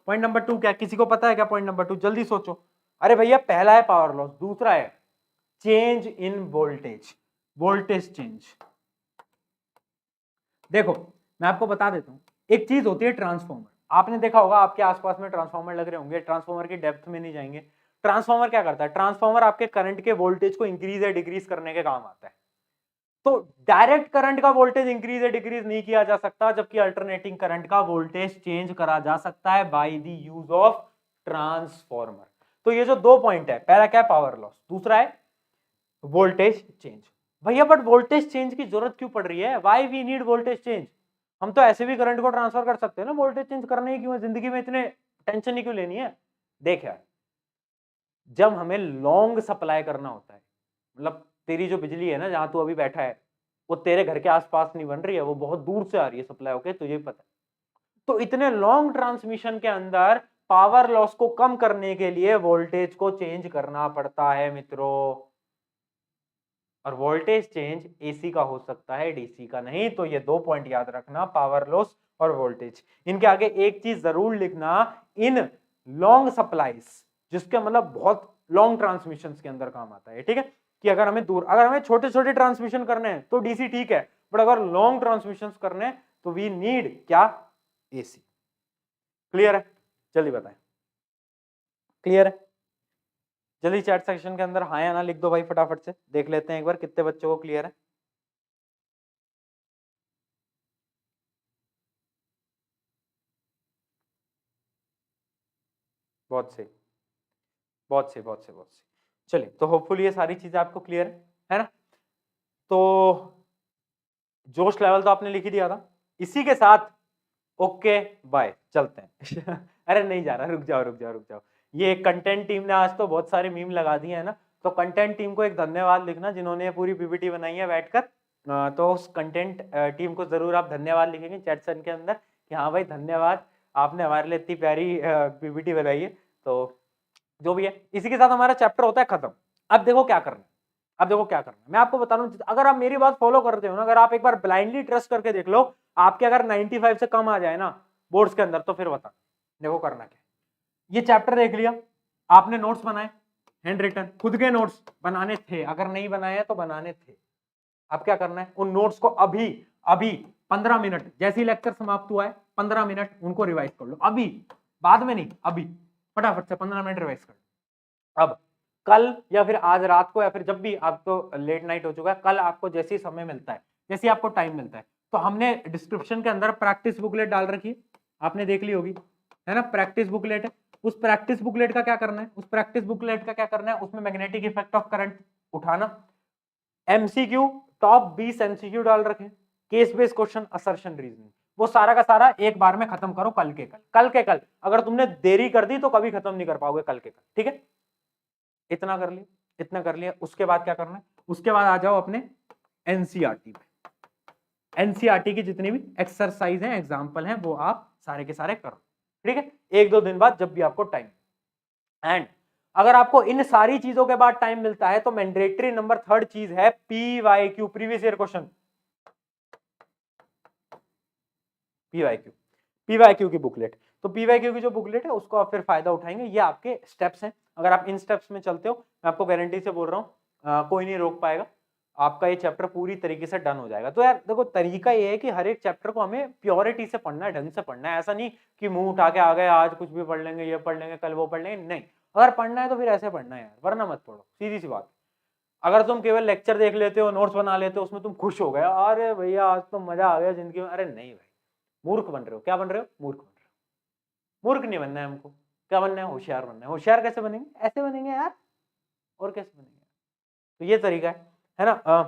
पॉइंट नंबर 2 क्या है? किसी को पता है क्या पॉइंट नंबर 2? जल्दी सोचो। अरे भैया पहला है पावर लॉस, दूसरा है change in voltage, voltage change. देखो मैं आपको बता देता हूं, एक चीज होती है ट्रांसफॉर्मर। आपने देखा होगा आपके आसपास में ट्रांसफॉर्मर लग रहे होंगे, ट्रांसफॉर्मर की डेप्थ में नहीं जाएंगे। ट्रांसफॉर्मर क्या करता है? ट्रांसफॉर्मर आपके करंट के वोल्टेज को इंक्रीज या डिक्रीज करने के काम आता है। तो डायरेक्ट करंट का वोल्टेज इंक्रीज या डिक्रीज नहीं किया जा सकता, जबकि अल्टरनेटिंग करंट का वोल्टेज चेंज करा जा सकता है by the use of transformer. तो ये जो दो पॉइंट है, पहला क्या है? पावर लॉस, दूसरा है वोल्टेज चेंज। भैया बट वोल्टेज चेंज की जरूरत क्यों पड़ रही है? Why we need voltage change? हम तो ऐसे भी करंट को ट्रांसफर कर सकते हैं ना, वोल्टेज चेंज करने की क्यों है? जिंदगी में इतने टेंशन ही क्यों लेनी है? देख यार, जब हमें लॉन्ग सप्लाई करना होता है, मतलब तेरी जो बिजली है ना, जहां तू अभी बैठा है, वो तेरे घर के आसपास नहीं बन रही है, वो बहुत दूर से आ रही है सप्लाई होके, तुझे पता है। तो इतने लॉन्ग ट्रांसमिशन के अंदर पावर लॉस को कम करने के लिए वोल्टेज को चेंज करना पड़ता है मित्रों। और वोल्टेज चेंज एसी का हो सकता है, डीसी का नहीं। तो ये दो पॉइंट याद रखना, पावर लॉस और वोल्टेज। इनके आगे एक चीज जरूर लिखना, इन लॉन्ग सप्लाईज, जिसके मतलब बहुत लॉन्ग ट्रांसमिशन के अंदर काम आता है, ठीक है। कि अगर हमें छोटे छोटे ट्रांसमिशन करने हैं तो डीसी ठीक है, बट अगर लॉन्ग ट्रांसमिशन करने हैं तो वी नीड क्या? एसी। क्लियर है? जल्दी बताएं, क्लियर है? जल्दी चैट सेक्शन के अंदर हाँ या ना लिख दो भाई, फटाफट से देख लेते हैं एक बार कितने बच्चों को क्लियर है। बहुत सही, बहुत सही, बहुत सही, बहुत सही। चलिए, तो होपफुली ये सारी चीजें आपको क्लियर है ना। तो जोश लेवल तो आपने लिख ही दिया था। इसी के साथ ओके बाय, चलते हैं। अरे नहीं जा रहा, रुक जाओ रुक जाओ रुक जाओ। ये कंटेंट टीम ने आज तो बहुत सारे मीम लगा दिए है ना, तो कंटेंट टीम को एक धन्यवाद लिखना, जिन्होंने पूरी पीपीटी बनाई है बैठकर। तो उस कंटेंट टीम को जरूर आप धन्यवाद लिखेंगे चैट सेक्शन के अंदर कि हाँ भाई धन्यवाद, आपने हमारे लिए इतनी प्यारी पीपीटी बनाई है। तो जो भी है, इसी के साथ हमारा चैप्टर होता है खत्म। अब देखो क्या करना है, अब देखो क्या करना है, मैं आपको बता रहा हूँ। अगर आप मेरी बात फॉलो करते हो ना, अगर आप एक बार ब्लाइंडली ट्रस्ट करके देख लो, आपके अगर 95 से कम आ जाए ना बोर्ड्स के अंदर, तो फिर बता देखो करना क्या। ये चैप्टर देख लिया आपने, नोट्स बनाए, हैंड रिटन, खुद के नोट्स बनाने थे, अगर नहीं बनाए तो बनाने थे। अब क्या करना है, उन नोट्स को अभी अभी 15 मिनट, जैसे ही लेक्चर समाप्त हुआ है 15 मिनट उनको रिवाइज कर लो अभी, बाद में नहीं, अभी फटाफट से 15 मिनट रिवाइज कर लो। अब कल या फिर आज रात को, या फिर जब भी, आप तो लेट नाइट हो चुका है, कल आपको जैसे ही समय मिलता है, जैसे आपको टाइम मिलता है, तो हमने डिस्क्रिप्शन के अंदर प्रैक्टिस बुकलेट डाल रखी है, आपने देख ली होगी, है ना। प्रैक्टिस बुकलेट है, उस प्रैक्टिस बुकलेट का क्या करना है, उस प्रैक्टिस बुकलेट का क्या करना है, उसमें मैग्नेटिक इफेक्ट ऑफ करंट उठाना, एमसीक्यू टॉप 20 एमसीक्यू डाल रखे, case based question, assertion, reasoning, वो सारा का सारा एक बार में खत्म करो कल के कल, कल के कल। अगर तुमने देरी कर दी तो कभी खत्म नहीं कर पाओगे कल के कल, ठीक है। इतना कर लिया, इतना कर लिया, उसके बाद क्या करना है, उसके बाद आ जाओ अपने एनसीईआरटी पे। एनसीईआरटी की जितनी भी एक्सरसाइज हैं, एग्जाम्पल हैं, वो आप सारे के सारे करो, ठीक है, एक दो दिन बाद जब भी आपको टाइम। एंड अगर आपको इन सारी चीजों के बाद टाइम मिलता है तो मैंडेटरी नंबर 3rd चीज है PYQ, previous year question. PYQ की बुकलेट, तो पीवाईक्यू की जो बुकलेट है उसको आप फिर फायदा उठाएंगे। ये आपके स्टेप्स हैं, अगर आप इन स्टेप्स में चलते हो, मैं आपको गारंटी से बोल रहा हूँ कोई नहीं रोक पाएगा, आपका ये चैप्टर पूरी तरीके से डन हो जाएगा। तो यार देखो, तरीका ये है कि हर एक चैप्टर को हमें प्योरिटी से पढ़ना है, ढंग से पढ़ना है। ऐसा नहीं कि मुंह उठा के आ गए, आज कुछ भी पढ़ लेंगे, ये पढ़ लेंगे, कल वो पढ़ लेंगे, नहीं। अगर पढ़ना है तो फिर ऐसे पढ़ना है यार, वरना मत पढ़ो, सीधी सी बात। अगर तुम केवल लेक्चर देख लेते हो, नोट्स बना लेते हो, उसमें तुम खुश हो गए, अरे भैया आज तो मजा आ गया जिंदगी में, अरे नहीं भाई, मूर्ख बन रहे हो। क्या बन रहे हो? मूर्ख बन रहे हो। मूर्ख नहीं बनना है हमको, क्या बनना है? होशियार बनना है। होशियार कैसे बनेंगे? ऐसे बनेंगे यार, और कैसे बनेंगे? तो ये तरीका है ना।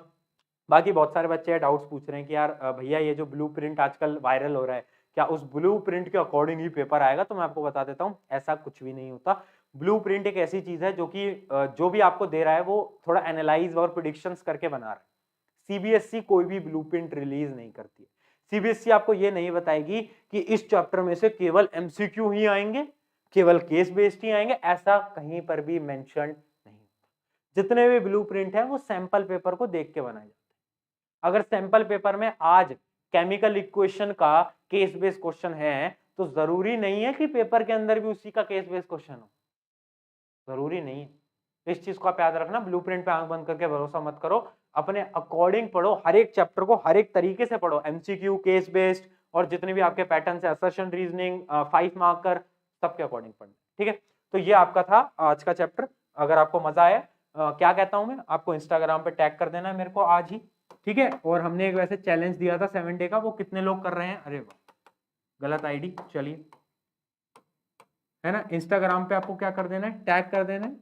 बाकी बहुत सारे बच्चे डाउट्स पूछ रहे हैं कि यार भैया ये जो ब्लूप्रिंट आजकल वायरल हो रहा है, क्या उस ब्लूप्रिंट के अकॉर्डिंग ही पेपर आएगा? तो मैं आपको बता देता हूँ, ऐसा कुछ भी नहीं होता। ब्लूप्रिंट एक ऐसी चीज है जो कि जो भी आपको दे रहा है वो थोड़ा एनालाइज और प्रिडिक्शंस करके बना रहा है। सीबीएसई कोई भी ब्लूप्रिंट रिलीज नहीं करती है। सीबीएसई आपको ये नहीं बताएगी कि इस चैप्टर में से केवल एमसीक्यू ही आएंगे, केवल केस बेस्ड ही आएंगे, ऐसा कहीं पर भी मेंशन नहीं। जितने भी ब्लूप्रिंट है वो सैंपल पेपर को देख के बनाए जाते हैं। अगर सैंपल पेपर में आज केमिकल इक्वेशन का केस बेस्ड क्वेश्चन है तो जरूरी नहीं है कि पेपर के अंदर भी उसी का केस बेस्ड क्वेश्चन हो, जरूरी नहीं है। इस चीज को आप याद रखना, ब्लूप्रिंट पे आंख बंद करके भरोसा मत करो, अपने अकॉर्डिंग पढ़ो, हर एक चैप्टर को हर एक तरीके से पढ़ो, एमसीक्यू, केस बेस्ड और जितने भी आपके पैटर्न है, असर्शन, रीजनिंग, 5 मार्कर, सबके अकॉर्डिंग पढ़ना। ठीक है, तो ये आपका था आज का चैप्टर। अगर आपको मजा आया, क्या कहता हूं मैं आपको, इंस्टाग्राम पे टैग कर देना है मेरे को आज ही, ठीक है। और हमने एक वैसे चैलेंज दिया था 7 डे का, वो कितने लोग कर रहे हैं? अरे वाह, गलत आईडी, चलिए, है ना। इंस्टाग्राम पे आपको क्या कर देना है? टैग कर देना है,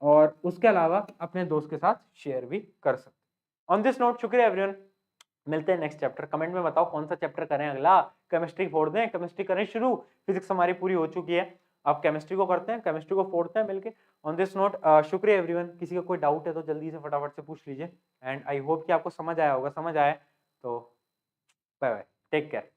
और उसके अलावा अपने दोस्त के साथ शेयर भी कर सकते। ऑन दिस नोट, शुक्रिया एवरीवन, मिलते हैं नेक्स्ट चैप्टर। कमेंट में बताओ कौन सा चैप्टर करें अगला। केमिस्ट्री फोड़ दें, केमिस्ट्री करें शुरू, फिजिक्स हमारी पूरी हो चुकी है, अब केमिस्ट्री को करते हैं, केमिस्ट्री को फोड़ते हैं मिलके। ऑन दिस नोट, शुक्रिया एवरीवन। किसी का कोई डाउट है तो जल्दी से फटाफट से पूछ लीजिए, एंड आई होप कि आपको समझ आया होगा। समझ आया तो बाय बाय, टेक केयर।